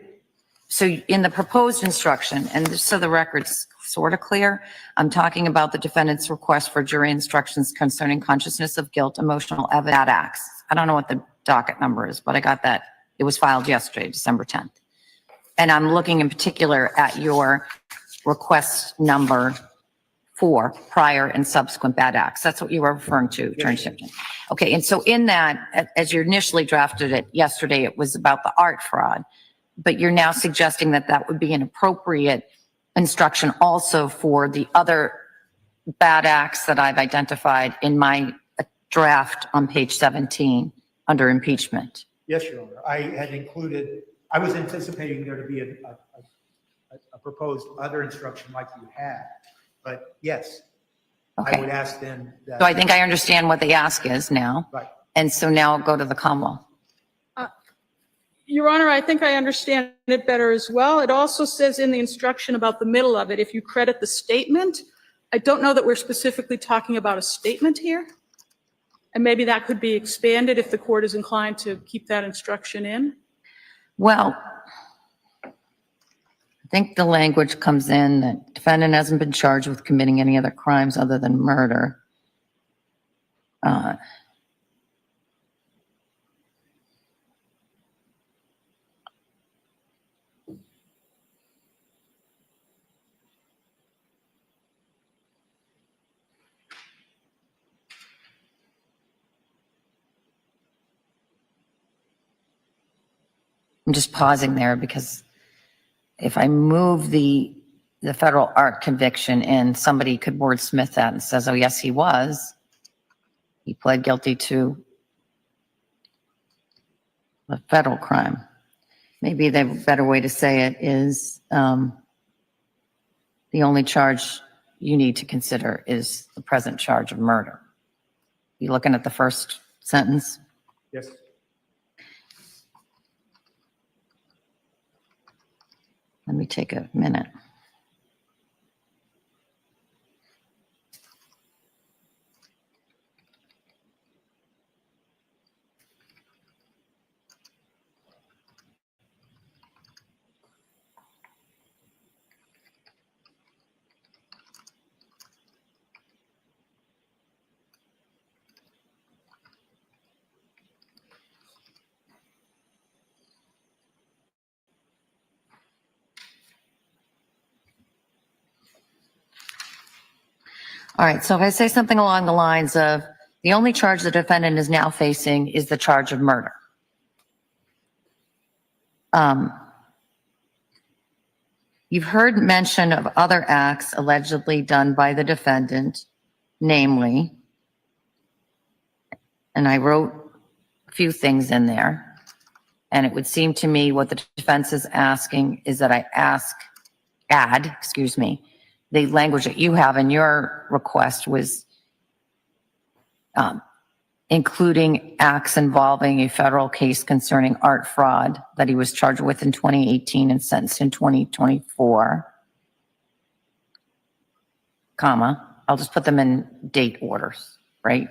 So in the proposed instruction, and just so the record's sort of clear, I'm talking about the defendant's request for jury instructions concerning consciousness of guilt, emotional bad acts. I don't know what the docket number is, but I got that. It was filed yesterday, December 10th. And I'm looking in particular at your request number 4, prior and subsequent bad acts. That's what you were referring to, Attorney Tipton. Okay, and so in that, as you initially drafted it yesterday, it was about the art fraud, but you're now suggesting that that would be an appropriate instruction also for the other bad acts that I've identified in my draft on page 17 under impeachment. yes, Your Honor, I was anticipating there to be a proposed other instruction like you had, but yes, Okay. I would ask then that. So I think I understand what the ask is now. Right. And so now I'll go to the Commonwealth. Your Honor, I think I understand it better as well. It also says in the instruction about the middle of it, if you credit the statement, I don't know that we're specifically talking about a statement here. And maybe that could be expanded if the court is inclined to keep that instruction in. Well, I think the language comes in that defendant hasn't been charged with committing any other crimes other than murder. I'm just pausing there because if I move the federal art conviction in, somebody could wordsmith that and says, oh, yes, he was. He pled guilty to a federal crime. Maybe the better way to say it is the only charge you need to consider is the present charge of murder. You looking at the first sentence? Yes. Let me take a minute. All right, so if I say something along the lines of, the only charge the defendant is now facing is the charge of murder. You've heard mention of other acts allegedly done by the defendant, namely, and I wrote a few things in there, and it would seem to me what the defense is asking is that I add, the language that you have in your request was including acts involving a federal case concerning art fraud that he was charged with in 2018 and sentenced in 2024, comma, I'll just put them in date orders, right?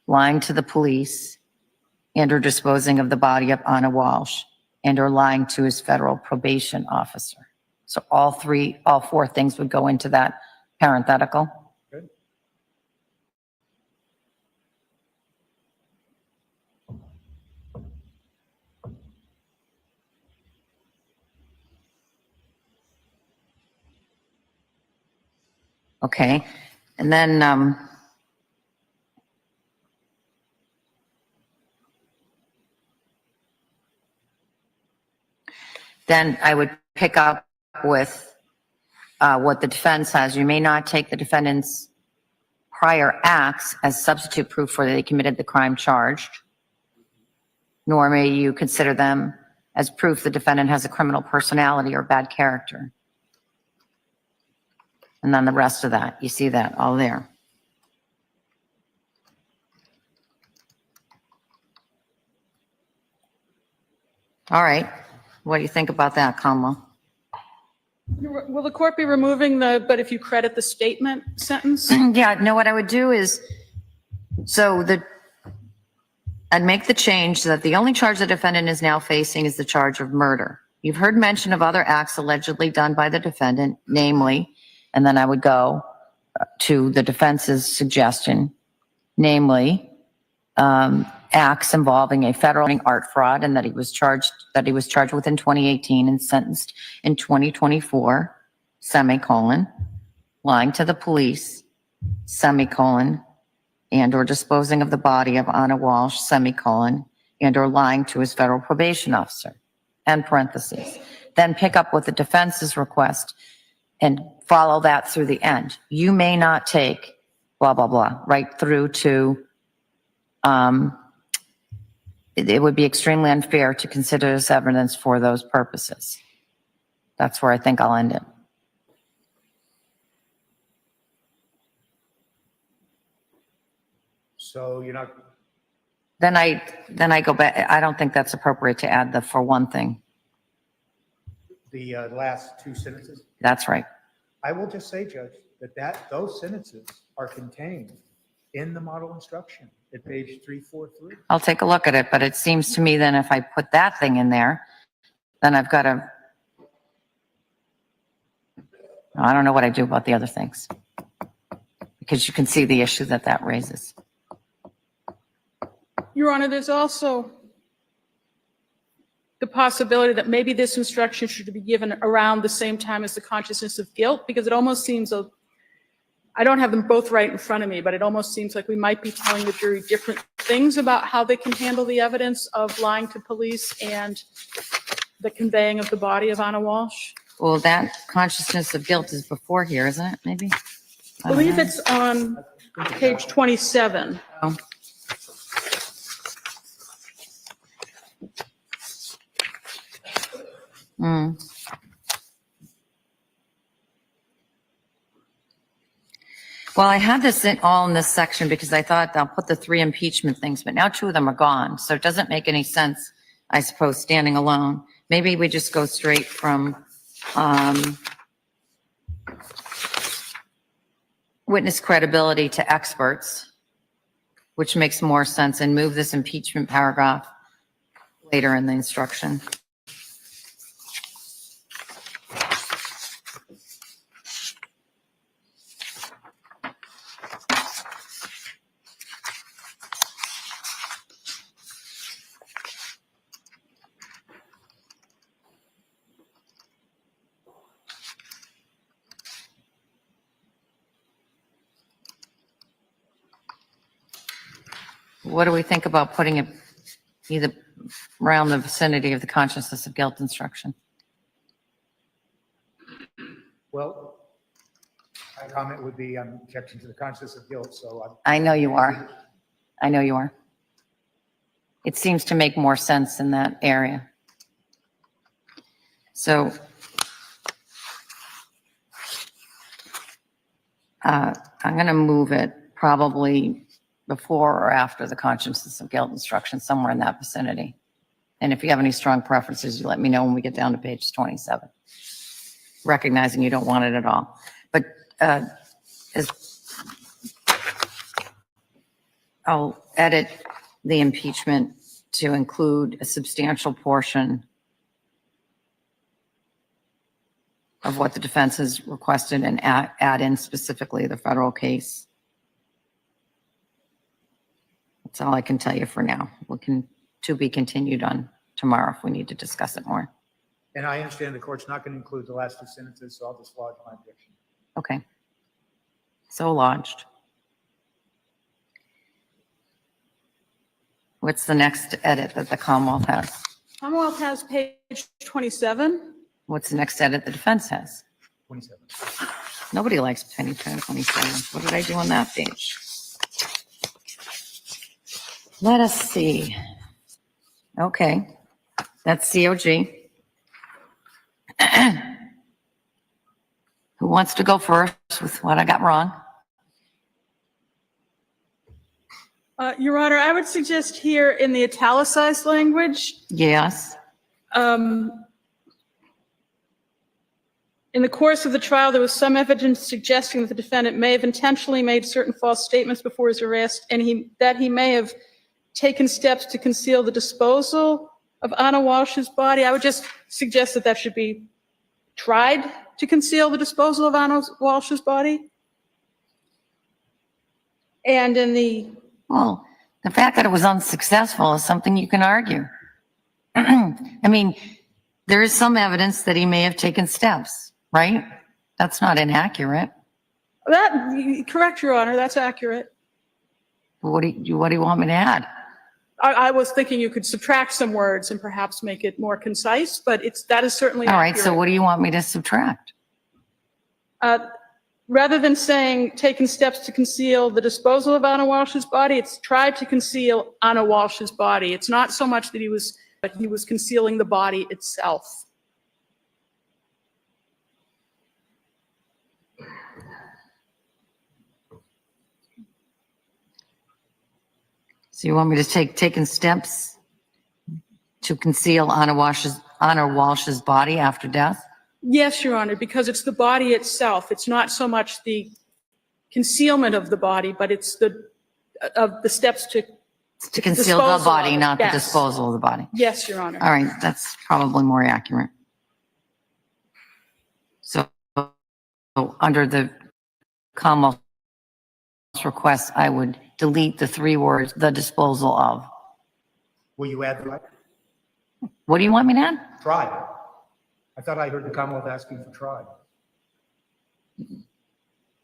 Lying to the police and or disposing of the body of Anna Walsh and or lying to his federal probation officer. So all four things would go into that parenthetical. Good. Okay. And then, then I would pick up with what the defense has. You may not take the defendant's prior acts as substitute proof for that they committed the crime charged, nor may you consider them as proof the defendant has a criminal personality or bad character. And then the rest of that, you see that all there. All right. What do you think about that, Kamala? Will the court be removing the, but if you credit the statement sentence? Yeah, no, what I would do is, I'd make the change that the only charge the defendant is now facing is the charge of murder. You've heard mention of other acts allegedly done by the defendant, namely, and then I would go to the defense's suggestion, namely, acts involving a federal art fraud and that he was charged with in 2018 and sentenced in 2024, semicolon, lying to the police, semicolon, and or disposing of the body of Anna Walsh, semicolon, and or lying to his federal probation officer, end parentheses. Then pick up with the defense's request and follow that through the end. You may not take blah, blah, blah, right through to, it would be extremely unfair to consider this evidence for those purposes. That's where I think I'll end it. So you're not, Then I go back. I don't think that's appropriate to add the for one thing. the last two sentences? That's right. I will just say, Judge, that those sentences are contained in the model instruction at page 343. I'll take a look at it, but it seems to me then if I put that thing in there, then I've got to, I don't know what I do about the other things. Because you can see the issue that raises. Your Honor, there's also the possibility that maybe this instruction should be given around the same time as the consciousness of guilt, because it almost seems, I don't have them both right in front of me, but it almost seems like we might be telling the jury different things about how they can handle the evidence of lying to police and the conveying of the body of Anna Walsh. Well, that consciousness of guilt is before here, isn't it, maybe? I believe it's on page 27. Oh. Hmm. Well, I had this all in this section because I thought I'll put the 3 impeachment things, but now 2 of them are gone. So it doesn't make any sense, I suppose, standing alone. Maybe we just go straight from witness credibility to experts, which makes more sense, and move this impeachment paragraph later in the instruction. What do we think about putting it either around the vicinity of the consciousness of guilt instruction? Well, my comment would be I'm objecting to the consciousness of guilt, so I know you are. I know you are. It seems to make more sense in that area. So I'm going to move it probably before or after the consciousness of guilt instruction, somewhere in that vicinity. And if you have any strong preferences, you let me know when we get down to page 27. Recognizing you don't want it at all. But I'll edit the impeachment to include a substantial portion of what the defense has requested and add in specifically the federal case. That's all I can tell you for now. We can to be continued on tomorrow if we need to discuss it more. and I understand the court's not going to include the last 2 sentences, so I'll just lodge my objection. Okay. So lodged. What's the next edit that the Commonwealth has? Commonwealth has page 27. What's the next edit the defense has? 27. Nobody likes penny 27. What did I do on that page? Let us see. Okay, that's COG. Who wants to go first with what I got wrong? Your Honor, I would suggest here in the italicized language, Yes. in the course of the trial, there was some evidence suggesting that the defendant may have intentionally made certain false statements before his arrest, and that he may have taken steps to conceal the disposal of Anna Walsh's body. I would just suggest that that should be tried to conceal the disposal of Anna Walsh's body. And in the Well, the fact that it was unsuccessful is something you can argue. I mean, there is some evidence that he may have taken steps, right? That's not inaccurate. correct, Your Honor, that's accurate. What do you want me to add? I was thinking you could subtract some words and perhaps make it more concise, but that is certainly All accurate. right, so what do you want me to subtract? Rather than saying taken steps to conceal the disposal of Anna Walsh's body, it's tried to conceal Anna Walsh's body. It's not so much that he was concealing the body itself. So you want me to taken steps to conceal Anna Walsh's body after death? Yes, Your Honor, because it's the body itself. It's not so much the concealment of the body, but it's the steps to conceal disposal the body, of it. not the Yes. disposal of the body. Yes, Your Honor. All right, that's probably more accurate. So under the Commonwealth's request, I would delete the 3 words, the disposal of. Will you add the right? What do you want me to add? Tried. I thought I heard the Commonwealth asking for tried.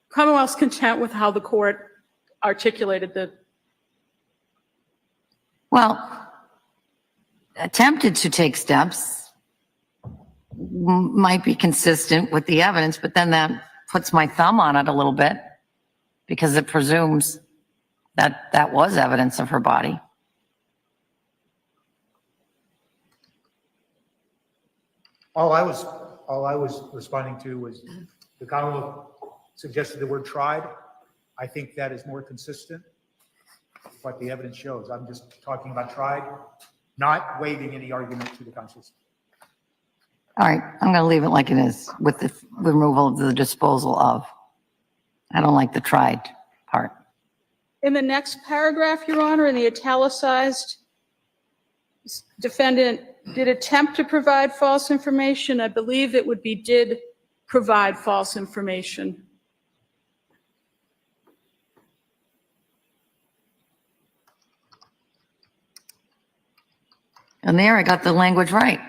Commonwealth's content with how the court articulated the Well, attempted to take steps, might be consistent with the evidence, but then that puts my thumb on it a little bit because it presumes that that was evidence of her body. All I was responding to was the Commonwealth suggested the word tried. I think that is more consistent with what the evidence shows. I'm just talking about tried, not waiving any argument to the conscience. All right, I'm going to leave it like it is with the removal of the disposal of. I don't like the tried part. In the next paragraph, Your Honor, in the italicized, defendant did attempt to provide false information. I believe it would be did provide false information. And there I got the language right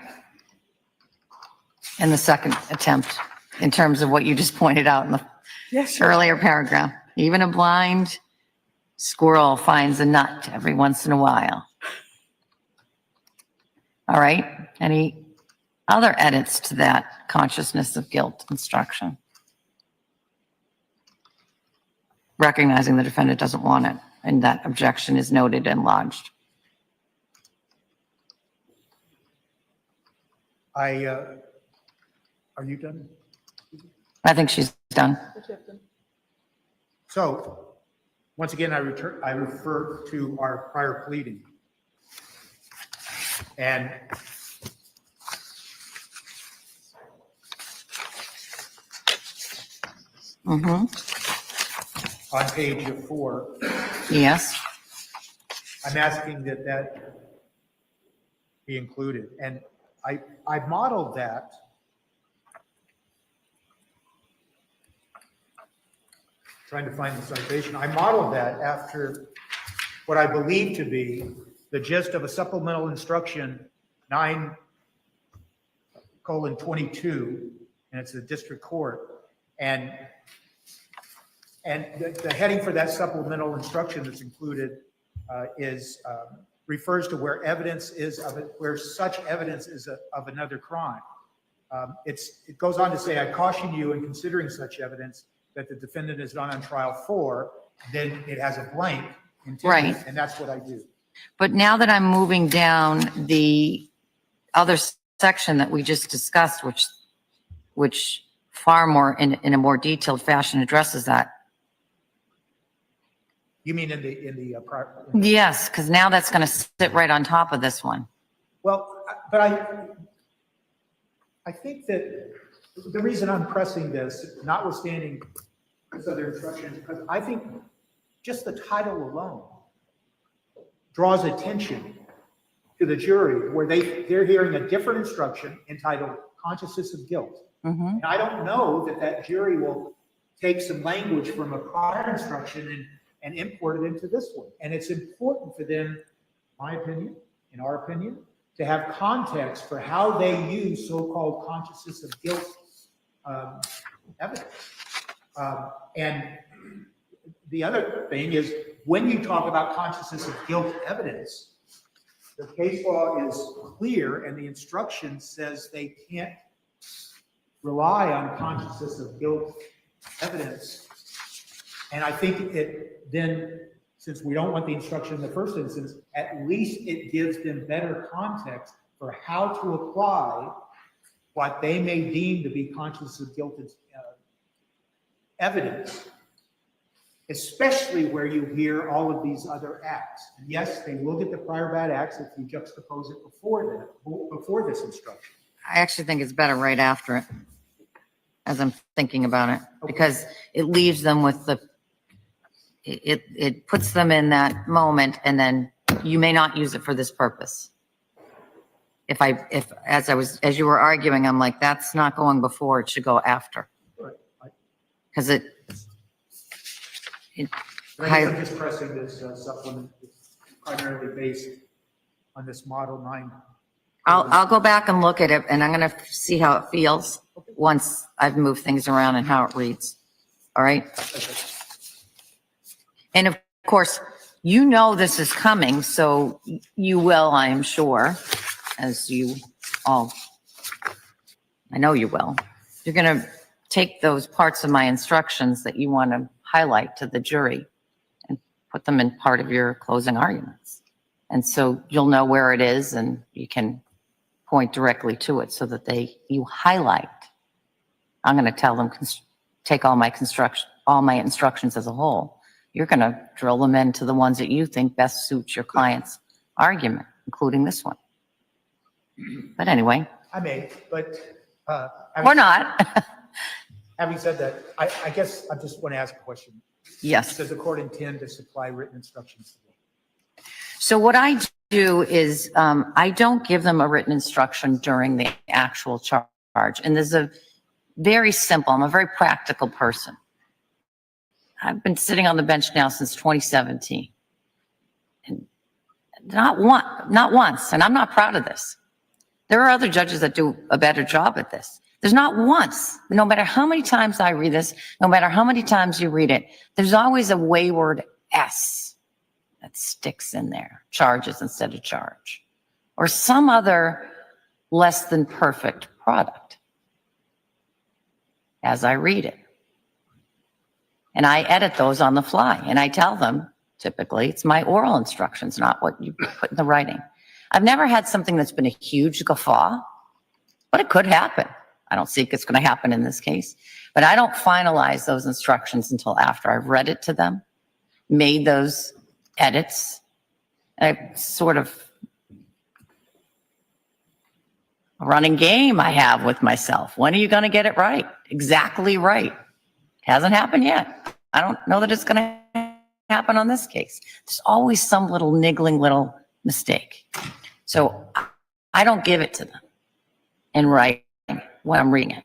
in the second attempt in terms of what you just pointed out in the earlier paragraph. Even a blind squirrel finds a nut every once in a while. All right. Any other edits to that consciousness of guilt instruction? Recognizing the defendant doesn't want it and that objection is noted and lodged. Are you done? I think she's done. So, once again, I refer to our prior pleading. And on page 4, Yes. I'm asking that that be included. And I modeled that. Trying to find the citation. I modeled that after what I believe to be the gist of a supplemental instruction 9:22, and it's the district court. And the heading for that supplemental instruction that's included refers to where evidence is of it, where such evidence is of another crime. It goes on to say, I caution you in considering such evidence that the defendant is not on trial for, then it has a blank intended, Right. and that's what I do. But now that I'm moving down the other section that we just discussed, which far more in a more detailed fashion addresses that. You mean in the prior? Yes, because now that's going to sit right on top of this one. Well, but I think that the reason I'm pressing this, notwithstanding this other instructions, because I think just the title alone draws attention to the jury where they're hearing a different instruction entitled consciousness of guilt. And I don't know that jury will take some language from a prior instruction and import it into this one. And it's important for them, my opinion, in our opinion, to have context for how they use so-called consciousness of guilt evidence. And the other thing is, when you talk about consciousness of guilt evidence, the case law is clear and the instruction says they can't rely on consciousness of guilt evidence. And I think it then, since we don't want the instruction in the first instance, at least it gives them better context for how to apply what they may deem to be consciousness of guilt evidence, especially where you hear all of these other acts. And yes, they will get the prior bad acts if you juxtapose it before this instruction. I actually think it's better right after it, as I'm thinking about it, because it leaves them with it puts them in that moment, and then you may not use it for this purpose. As you were arguing, I'm like, that's not going before, it should go after. Because I guess I'm just pressing this supplement. It's primarily based on this Model 9. I'll go back and look at it, and I'm going to see how it feels once I've moved things around and how it reads. All right? And of course, you know this is coming, so you will, I am sure, as you all I know you will. You're going to take those parts of my instructions that you want to highlight to the jury and put them in part of your closing arguments. And so you'll know where it is and you can point directly to it so that you highlight. I'm going to tell them, take all my instructions as a whole. You're going to drill them into the ones that you think best suit your client's argument, including this one. But anyway, I may, but. or not. Having said that, I guess I just want to ask a question. Yes. Does the court intend to supply written instructions today? So what I do is I don't give them a written instruction during the actual charge. And there's a very simple, I'm a very practical person. I've been sitting on the bench now since 2017. And not once, and I'm not proud of this. There are other judges that do a better job at this. There's not once, no matter how many times I read this, no matter how many times you read it, there's always a wayward S that sticks in there, charges instead of charge, or some other less than perfect product as I read it. And I edit those on the fly, and I tell them, typically, it's my oral instructions, not what you put in the writing. I've never had something that's been a huge guffaw, but it could happen. I don't think it's going to happen in this case, but I don't finalize those instructions until after I've read it to them, made those edits. I sort of a running game I have with myself. When are you going to get it right? Exactly right. Hasn't happened yet. I don't know that it's going to happen on this case. There's always some little niggling little mistake. So I don't give it to them in writing when I'm reading it.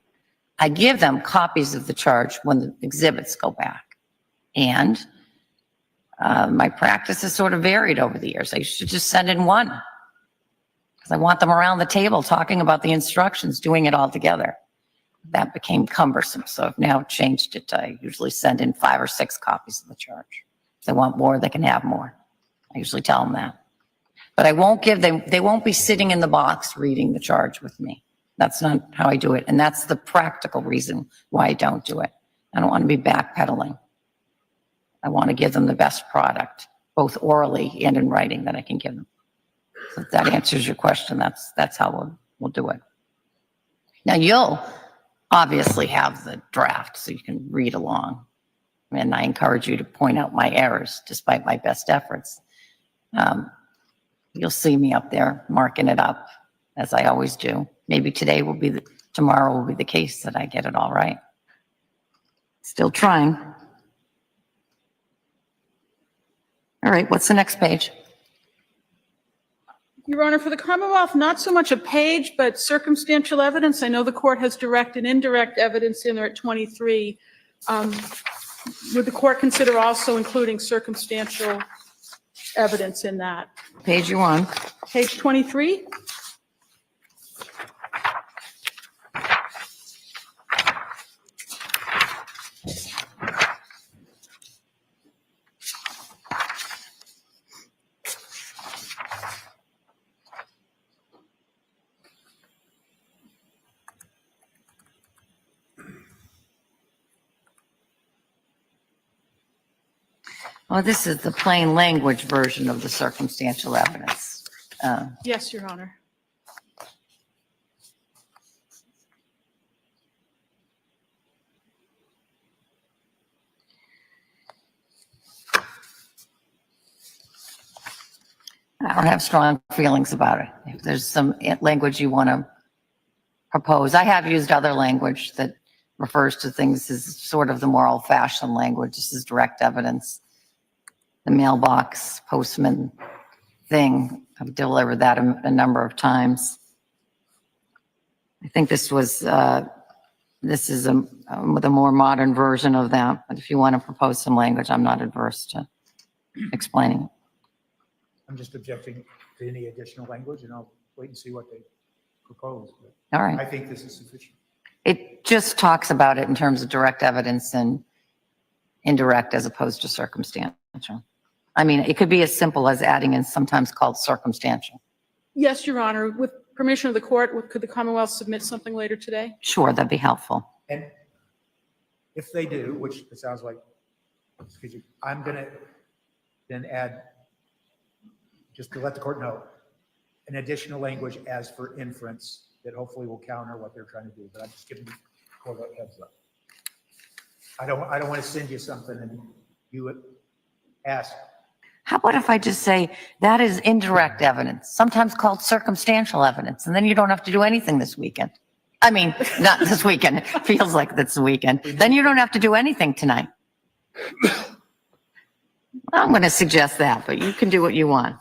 I give them copies of the charge when the exhibits go back. And my practice has sort of varied over the years. I used to just send in one because I want them around the table talking about the instructions, doing it all together. That became cumbersome, so I've now changed it. I usually send in 5 or 6 copies of the charge. If they want more, they can have more. I usually tell them that. But I won't give them, they won't be sitting in the box reading the charge with me. That's not how I do it. And that's the practical reason why I don't do it. I don't want to be backpedaling. I want to give them the best product, both orally and in writing, that I can give them. So if that answers your question, that's how we'll do it. Now you'll obviously have the draft so you can read along. And I encourage you to point out my errors despite my best efforts. You'll see me up there marking it up as I always do. Maybe tomorrow will be the case that I get it all right. Still trying. All right, what's the next page? Your Honor, for the Commonwealth, not so much a page, but circumstantial evidence. I know the court has direct and indirect evidence in there at 23. Would the court consider also including circumstantial evidence in that? Page you on? Page 23? Well, this is the plain language version of the circumstantial evidence. Yes, Your Honor. I don't have strong feelings about it. If there's some language you want to propose, I have used other language that refers to things as sort of the more old-fashioned language. This is direct evidence. The mailbox postman thing, I've delivered that a number of times. I think this is the more modern version of that. But if you want to propose some language, I'm not adverse to explaining it. I'm just objecting to any additional language, and I'll wait and see what they propose. But All I right. think this is sufficient. It just talks about it in terms of direct evidence and indirect as opposed to circumstantial. I mean, it could be as simple as adding in sometimes called circumstantial. Yes, Your Honor. permission of the court, could the Commonwealth submit something later today? Sure, that'd be helpful. And if they do, which it sounds like, excuse me, I'm gonna then add, just to let the court know, an additional language as for inference that hopefully will counter what they're trying to do, but I'm just giving the court a heads up. I don't want to send you something and you would ask. How about if I just say that is indirect evidence, sometimes called circumstantial evidence, and then you don't have to do anything this weekend. I mean, not this weekend. It feels like this weekend. Then you don't have to do anything tonight. I'm going to suggest that, but you can do what you want.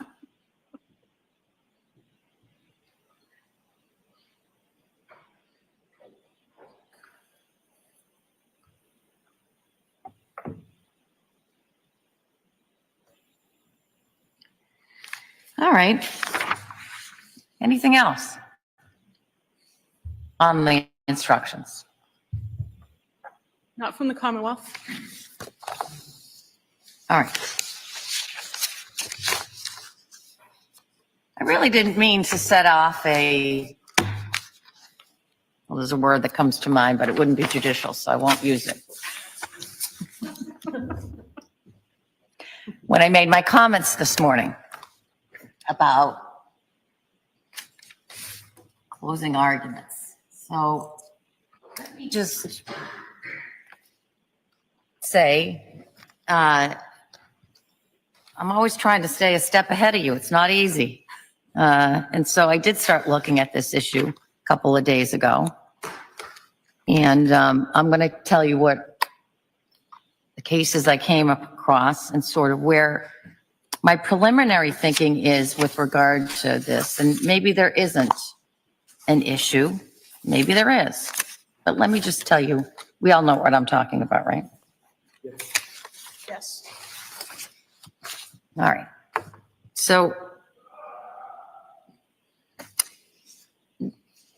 All right. Anything else on the instructions? Not from the Commonwealth. All right. I really didn't mean to set off well, there's a word that comes to mind, but it wouldn't be judicial, so I won't use it. When I made my comments this morning about closing arguments. So let me just say, I'm always trying to stay a step ahead of you. It's not easy. And so I did start looking at this issue a couple of days ago. And I'm going to tell you what the cases I came across and sort of where my preliminary thinking is with regard to this. And maybe there isn't an issue. Maybe there is. But let me just tell you, we all know what I'm talking about, right? Yes. All right. So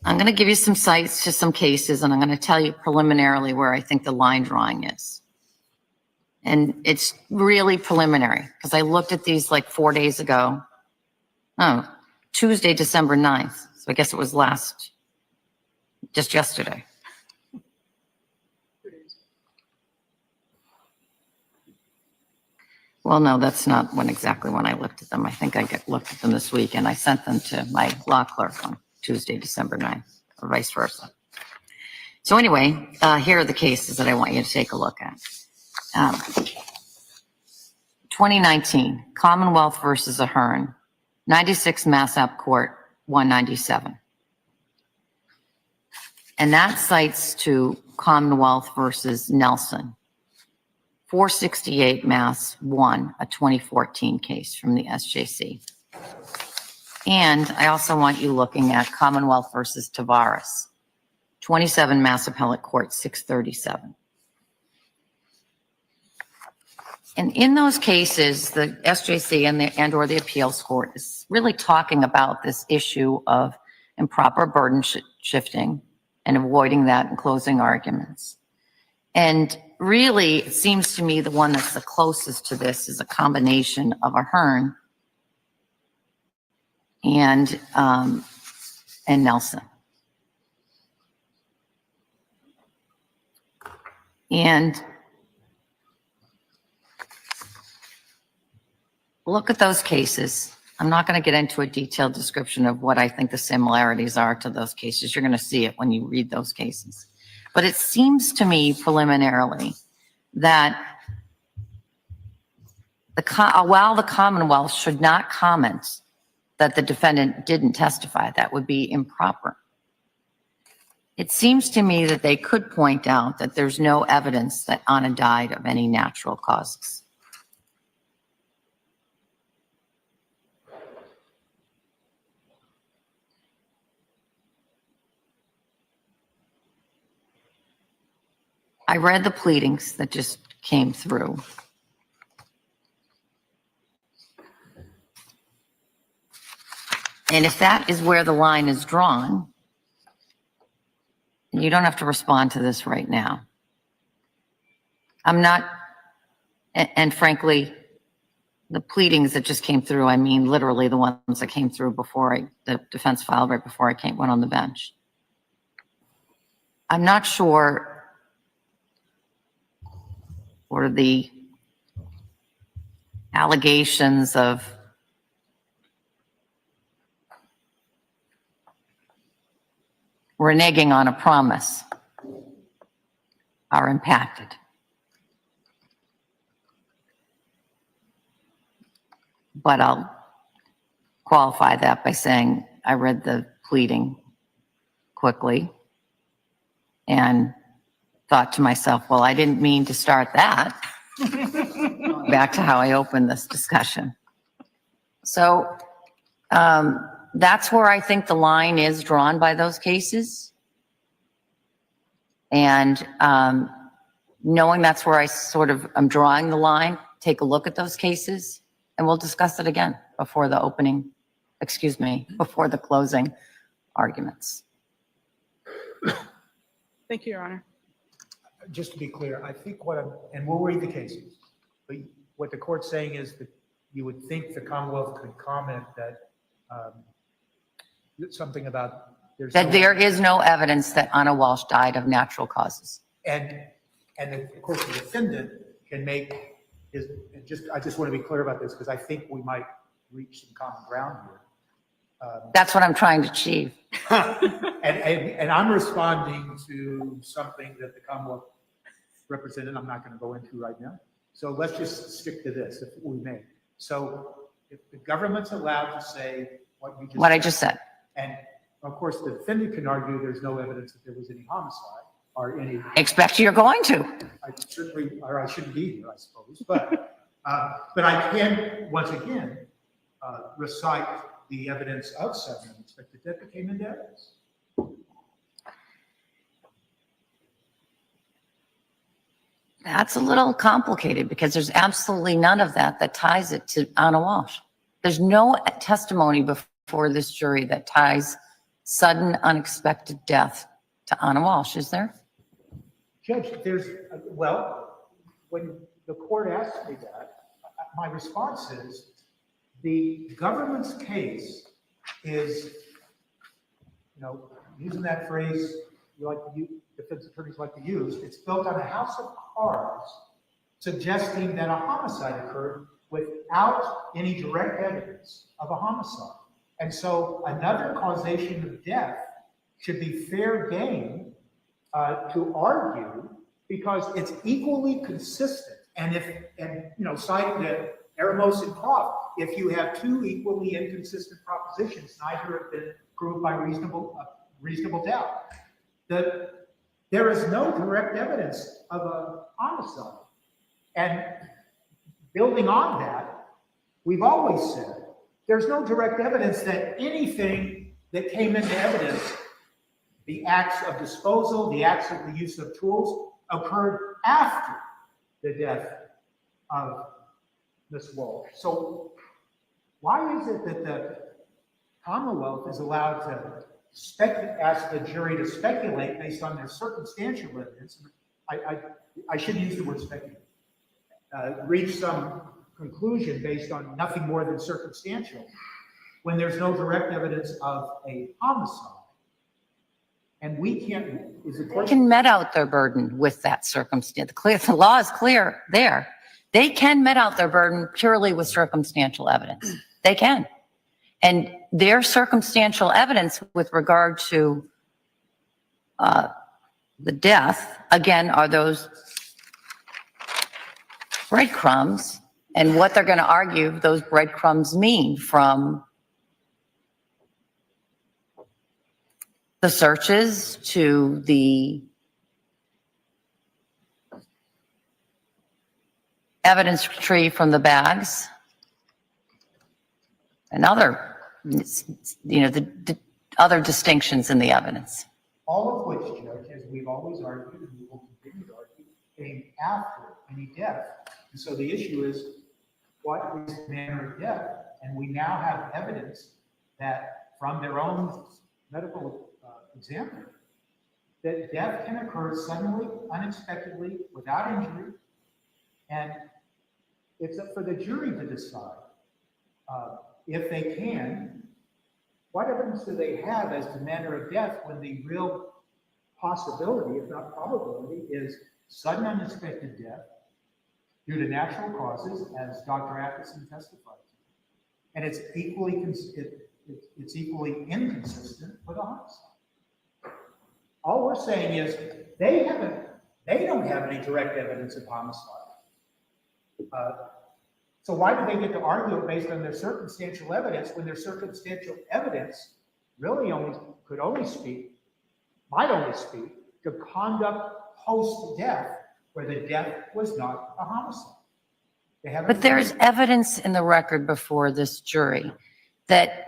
I'm going to give you some cites to some cases, and I'm going to tell you preliminarily where I think the line drawing is. And it's really preliminary because I looked at these like 4 days ago. Oh, Tuesday, December 9th. So I guess it was just yesterday. Well, no, that's not exactly when I looked at them. I think I looked at them this week and I sent them to my law clerk on Tuesday, December 9th, or vice versa. So anyway, here are the cases that I want you to take a look at. 2019, Commonwealth versus Ahern, 96 Mass App Court, 197. And that cites to Commonwealth versus Nelson, 468 Mass 1, a 2014 case from the SJC. And I also want you looking at Commonwealth versus Tavares, 27 Mass Appellate Court, 637. And in those cases, the SJC and or the appeals court is really talking about this issue of improper burden shifting and avoiding that in closing arguments. And really, it seems to me the one that's the closest to this is a combination of Ahern and Nelson. And look at those cases. I'm not going to get into a detailed description of what I think the similarities are to those cases. You're going to see it when you read those cases. But it seems to me preliminarily that while the Commonwealth should not comment that the defendant didn't testify, that would be improper. It seems to me that they could point out that there's no evidence that Anna died of any natural causes. I read the pleadings that just came through. And if that is where the line is drawn, you don't have to respond to this right now. I'm not, and frankly, the pleadings that just came through, I mean, literally the ones that came through the defense filed right before I went on the bench. I'm not sure what are the allegations of reneging on a promise are impacted. But I'll qualify that by saying I read the pleading quickly and thought to myself, well, I didn't mean to start that. Back to how I opened this discussion. So that's where I think the line is drawn by those cases. And knowing that's where I'm drawing the line, take a look at those cases and we'll discuss it again before the closing arguments. Thank you, Your Honor. Just to be clear, I think and we'll read the cases, but what the court's saying is that you would think the Commonwealth could comment that something about That there is no evidence that Anna Walsh died of natural causes. And of course, the defendant can make I just want to be clear about this because I think we might reach some common ground here. That's what I'm trying to achieve. And I'm responding to something that the Commonwealth represented, I'm not going to go into right now. So let's just stick to this, if we may. So if the government's allowed to say what I just said. And of course, the defendant can argue there's no evidence that there was any homicide or any. Expect you're going to. I shouldn't be here, I suppose. But I can, once again, recite the evidence of sudden unexpected death that came into evidence. That's a little complicated because there's absolutely none of that ties it to Anna Walsh. There's no testimony before this jury that ties sudden unexpected death to Anna Walsh, is there? Judge, when the court asked me that, my response is the government's case is, using that phrase defense attorneys like to use, it's built on a house of cards suggesting that a homicide occurred without any direct evidence of a homicide. And so another causation of death should be fair game to argue because it's equally consistent. And citing the Eremos and Croft, if you have two equally inconsistent propositions, neither have been proved by reasonable doubt. There is no direct evidence of a homicide. And building on that, we've always said there's no direct evidence that anything that came into evidence, the acts of disposal, the acts of the use of tools, occurred after the death of Ms. Walsh. So why is it that the Commonwealth is allowed to ask the jury to speculate based on their circumstantial evidence? I shouldn't use the word speculate. Reach some conclusion based on nothing more than circumstantial when there's no direct evidence of a homicide. And we can't, They can met out their burden with that circumstance. The law is clear there. They can met out their burden purely with circumstantial evidence. They can. And their circumstantial evidence with regard to the death, again, are those breadcrumbs and what they're going to argue those breadcrumbs mean from the searches to the evidence tree from the bags and other, the other distinctions in the evidence. All of which, Judge, as we've always argued and we will continue to argue, came after any death. And so the issue is, what is the manner of death? And we now have evidence that from their own medical examiner, that death can occur suddenly, unexpectedly, without injury. And It's up for the jury to decide if they can. What evidence do they have as to manner of death when the real possibility, if not probability, is sudden unexpected death due to natural causes, as Dr. Atkinson testified to. And it's equally inconsistent with a homicide. All we're saying is they don't have any direct evidence of homicide. So why do they get to argue it based on their circumstantial evidence when their circumstantial evidence really might only speak to conduct post-death where the death was not a homicide? They haven't. But there's evidence in the record before this jury that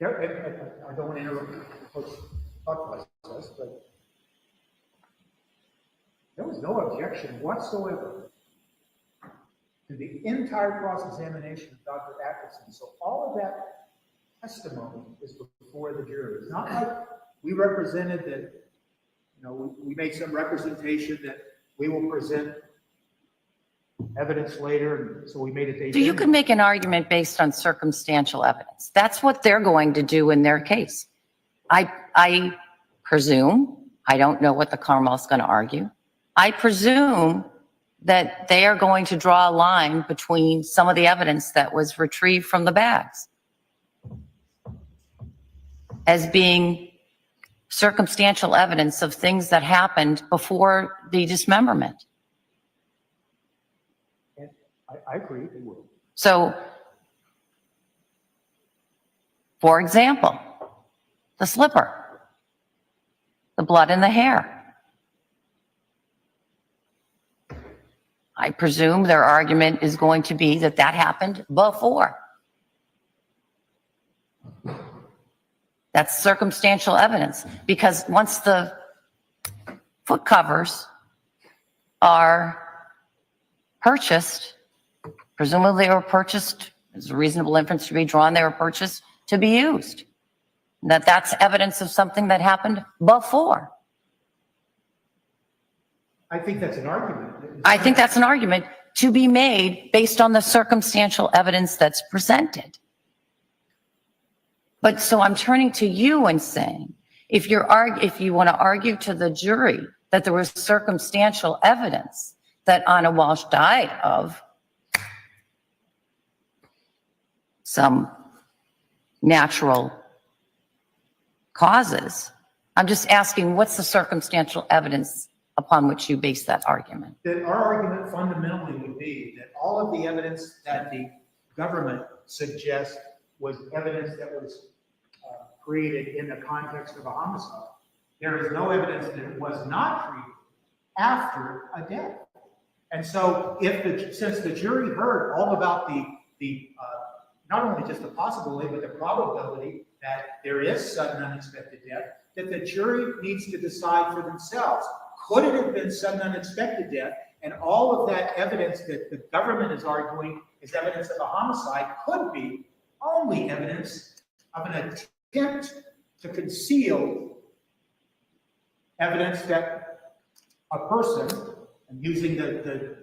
I don't want to interrupt the thought process, but there was no objection whatsoever to the entire cross-examination of Dr. Atkinson. So all of that testimony is before the jury. It's not like we represented that, we made some representation that we will present evidence later, and so we made it. so you could make an argument based on circumstantial evidence. That's what they're going to do in their case. I presume, I don't know what the Commonwealth's going to argue. I presume that they are going to draw a line between some of the evidence that was retrieved from the bags as being circumstantial evidence of things that happened before the dismemberment. I agree, they will. So, for example, the slipper, the blood in the hair. I presume their argument is going to be that that happened before. That's circumstantial evidence, because once the foot covers are purchased, presumably they were purchased, there's a reasonable inference to be drawn, they were purchased to be used. That's evidence of something that happened before. I think that's an argument. I think that's an argument to be made based on the circumstantial evidence that's presented. But so I'm turning to you and saying, if you want to argue to the jury that there was circumstantial evidence that Anna Walsh died of some natural causes, I'm just asking, what's the circumstantial evidence upon which you base that argument? That our argument fundamentally would be that all of the evidence that the government suggests was evidence that was created in the context of a homicide. There is no evidence that it was not created after a death. And so since the jury heard all about the not only just the possibility, but the probability that there is sudden unexpected death, that the jury needs to decide for themselves. Could it have been sudden unexpected death? And all of that evidence that the government is arguing is evidence of a homicide could be only evidence of an attempt to conceal evidence that a person, and using the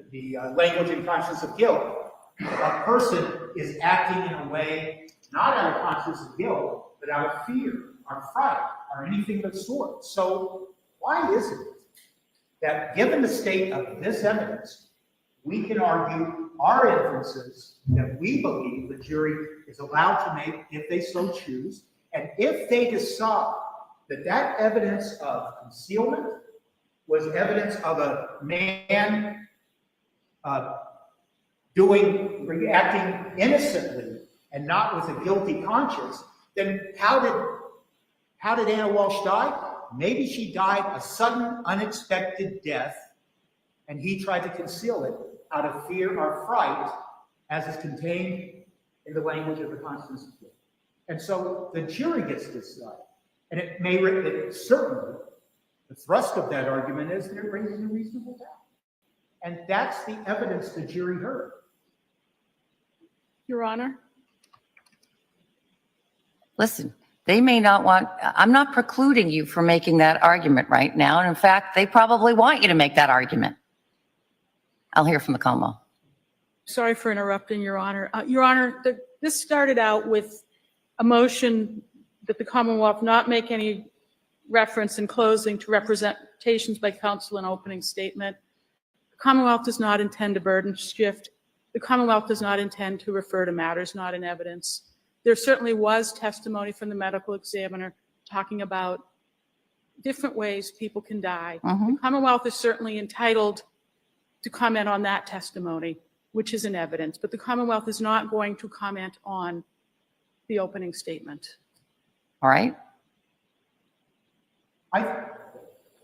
language and conscience of guilt, a person is acting in a way not out of conscience of guilt, but out of fear or fright or anything of the sort. So why is it that, given the state of this evidence, we can argue our inferences that we believe the jury is allowed to make if they so choose, and if they decide that that evidence of concealment was evidence of a man reacting innocently and not with a guilty conscience, then how did Anna Walsh die? Maybe she died a sudden, unexpected death, and he tried to conceal it out of fear or fright, as is contained in the language of the conscience of guilt. And so the jury gets to decide. And certainly, the thrust of that argument is they're raising a reasonable doubt. And that's the evidence the jury heard. Your Honor? Listen, They may not want, I'm not precluding you from making that argument right now. And in fact, they probably want you to make that argument. I'll hear from the Commonwealth. Sorry for interrupting, Your Honor. Your Honor, this started out with a motion that the Commonwealth not make any reference in closing to representations by counsel in opening statement. The Commonwealth does not intend to burden shift. The Commonwealth does not intend to refer to matters not in evidence. There certainly was testimony from the medical examiner talking about different ways people can die. The Commonwealth is certainly entitled to comment on that testimony, which is in evidence, but the Commonwealth is not going to comment on the opening statement. All right? And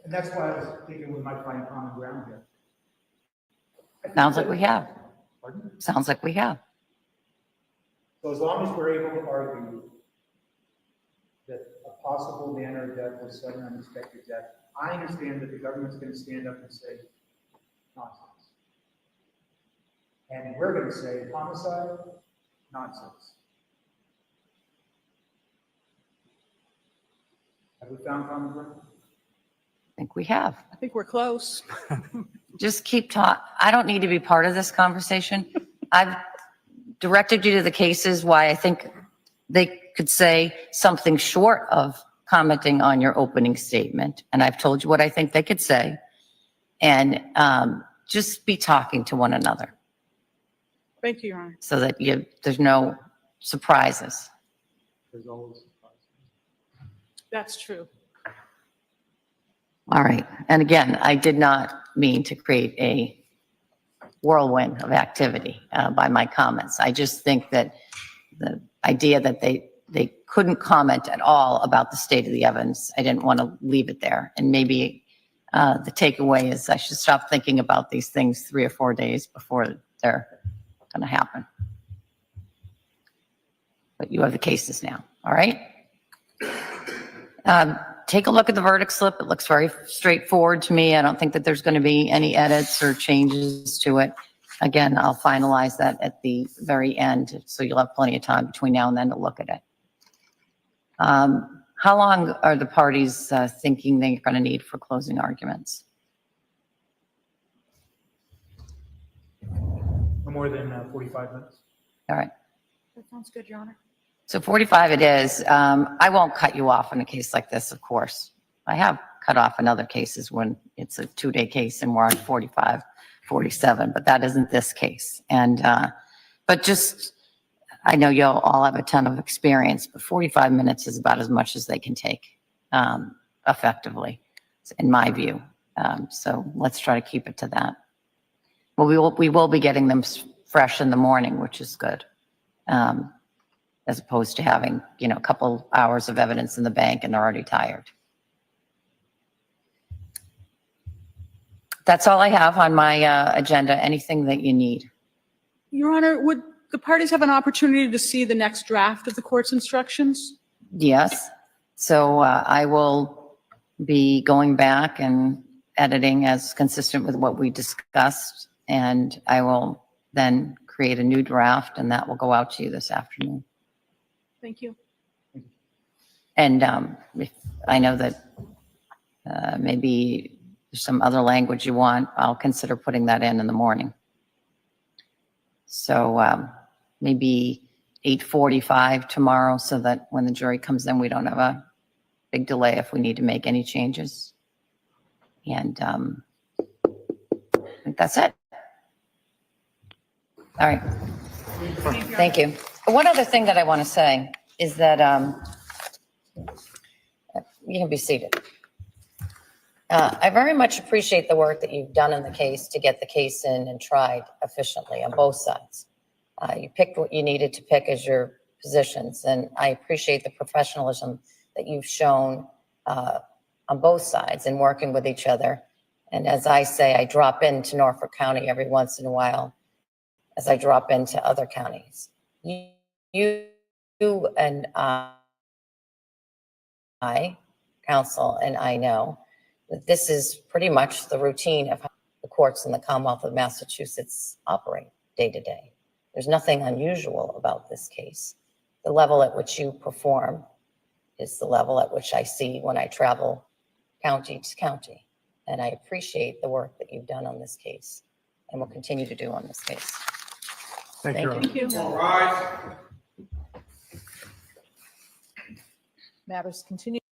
that's why I was thinking we might find common ground here. Sounds like we have. Pardon? Sounds like we have. So as long as we're able to argue that a possible manner of death was sudden unexpected death, I understand that the government's going to stand up and say nonsense. And we're going to say homicide, nonsense. Have we found common ground? I think we have. I think we're close. Just keep talking. I don't need to be part of this conversation. I've directed you to the cases why I think they could say something short of commenting on your opening statement. And I've told you what I think they could say. And just be talking to one another Thank you, Your Honor. so that there's no surprises. There's always. That's true. All right. And again, I did not mean to create a whirlwind of activity by my comments. I just think that the idea that they couldn't comment at all about the state of the evidence, I didn't want to leave it there. And maybe the takeaway is I should stop thinking about these things 3 or 4 days before they're going to happen. But you have the cases now. All right. Take a look at the verdict slip. It looks very straightforward to me. I don't think that there's going to be any edits or changes to it. Again, I'll finalize that at the very end, so you'll have plenty of time between now and then to look at it. How long are the parties thinking they're going to need for closing arguments? No more than 45 minutes. All right. That sounds good, Your Honor. So 45 it is. I won't cut you off in a case like this, of course. I have cut off in other cases when it's a 2-day case and we're on 45, 47, but that isn't this case. And, but just, I know you'll all have a ton of experience, but 45 minutes is about as much as they can take effectively, in my view. So let's try to keep it to that. Well, we will be getting them fresh in the morning, which is good. As opposed to having, a couple hours of evidence in the bank and they're already tired. That's all I have on my agenda. Anything that you need? Your Honor, would the parties have an opportunity to see the next draft of the court's instructions? Yes. So I will be going back and editing as consistent with what we discussed. And I will then create a new draft and that will go out to you this afternoon. Thank you. And if I know that maybe there's some other language you want, I'll consider putting that in the morning. So maybe 8:45 tomorrow so that when the jury comes in, we don't have a big delay if we need to make any changes. And I think that's it. All right. Thank you. One other thing that I want to say is that you can be seated. I very much appreciate the work that you've done in the case to get the case in and tried efficiently on both sides. You picked what you needed to pick as your positions, and I appreciate the professionalism that you've shown on both sides in working with each other. And as I say, I drop into Norfolk County every once in a while as I drop into other counties. You and I, counsel, and I know that this is pretty much the routine of how the courts in the Commonwealth of Massachusetts operate day to day. There's nothing unusual about this case. The level at which you perform is the level at which I see when I travel county to county. And I appreciate the work that you've done on this case and will continue to do on this case. Thank you. Thank you. All rise. Matters continue.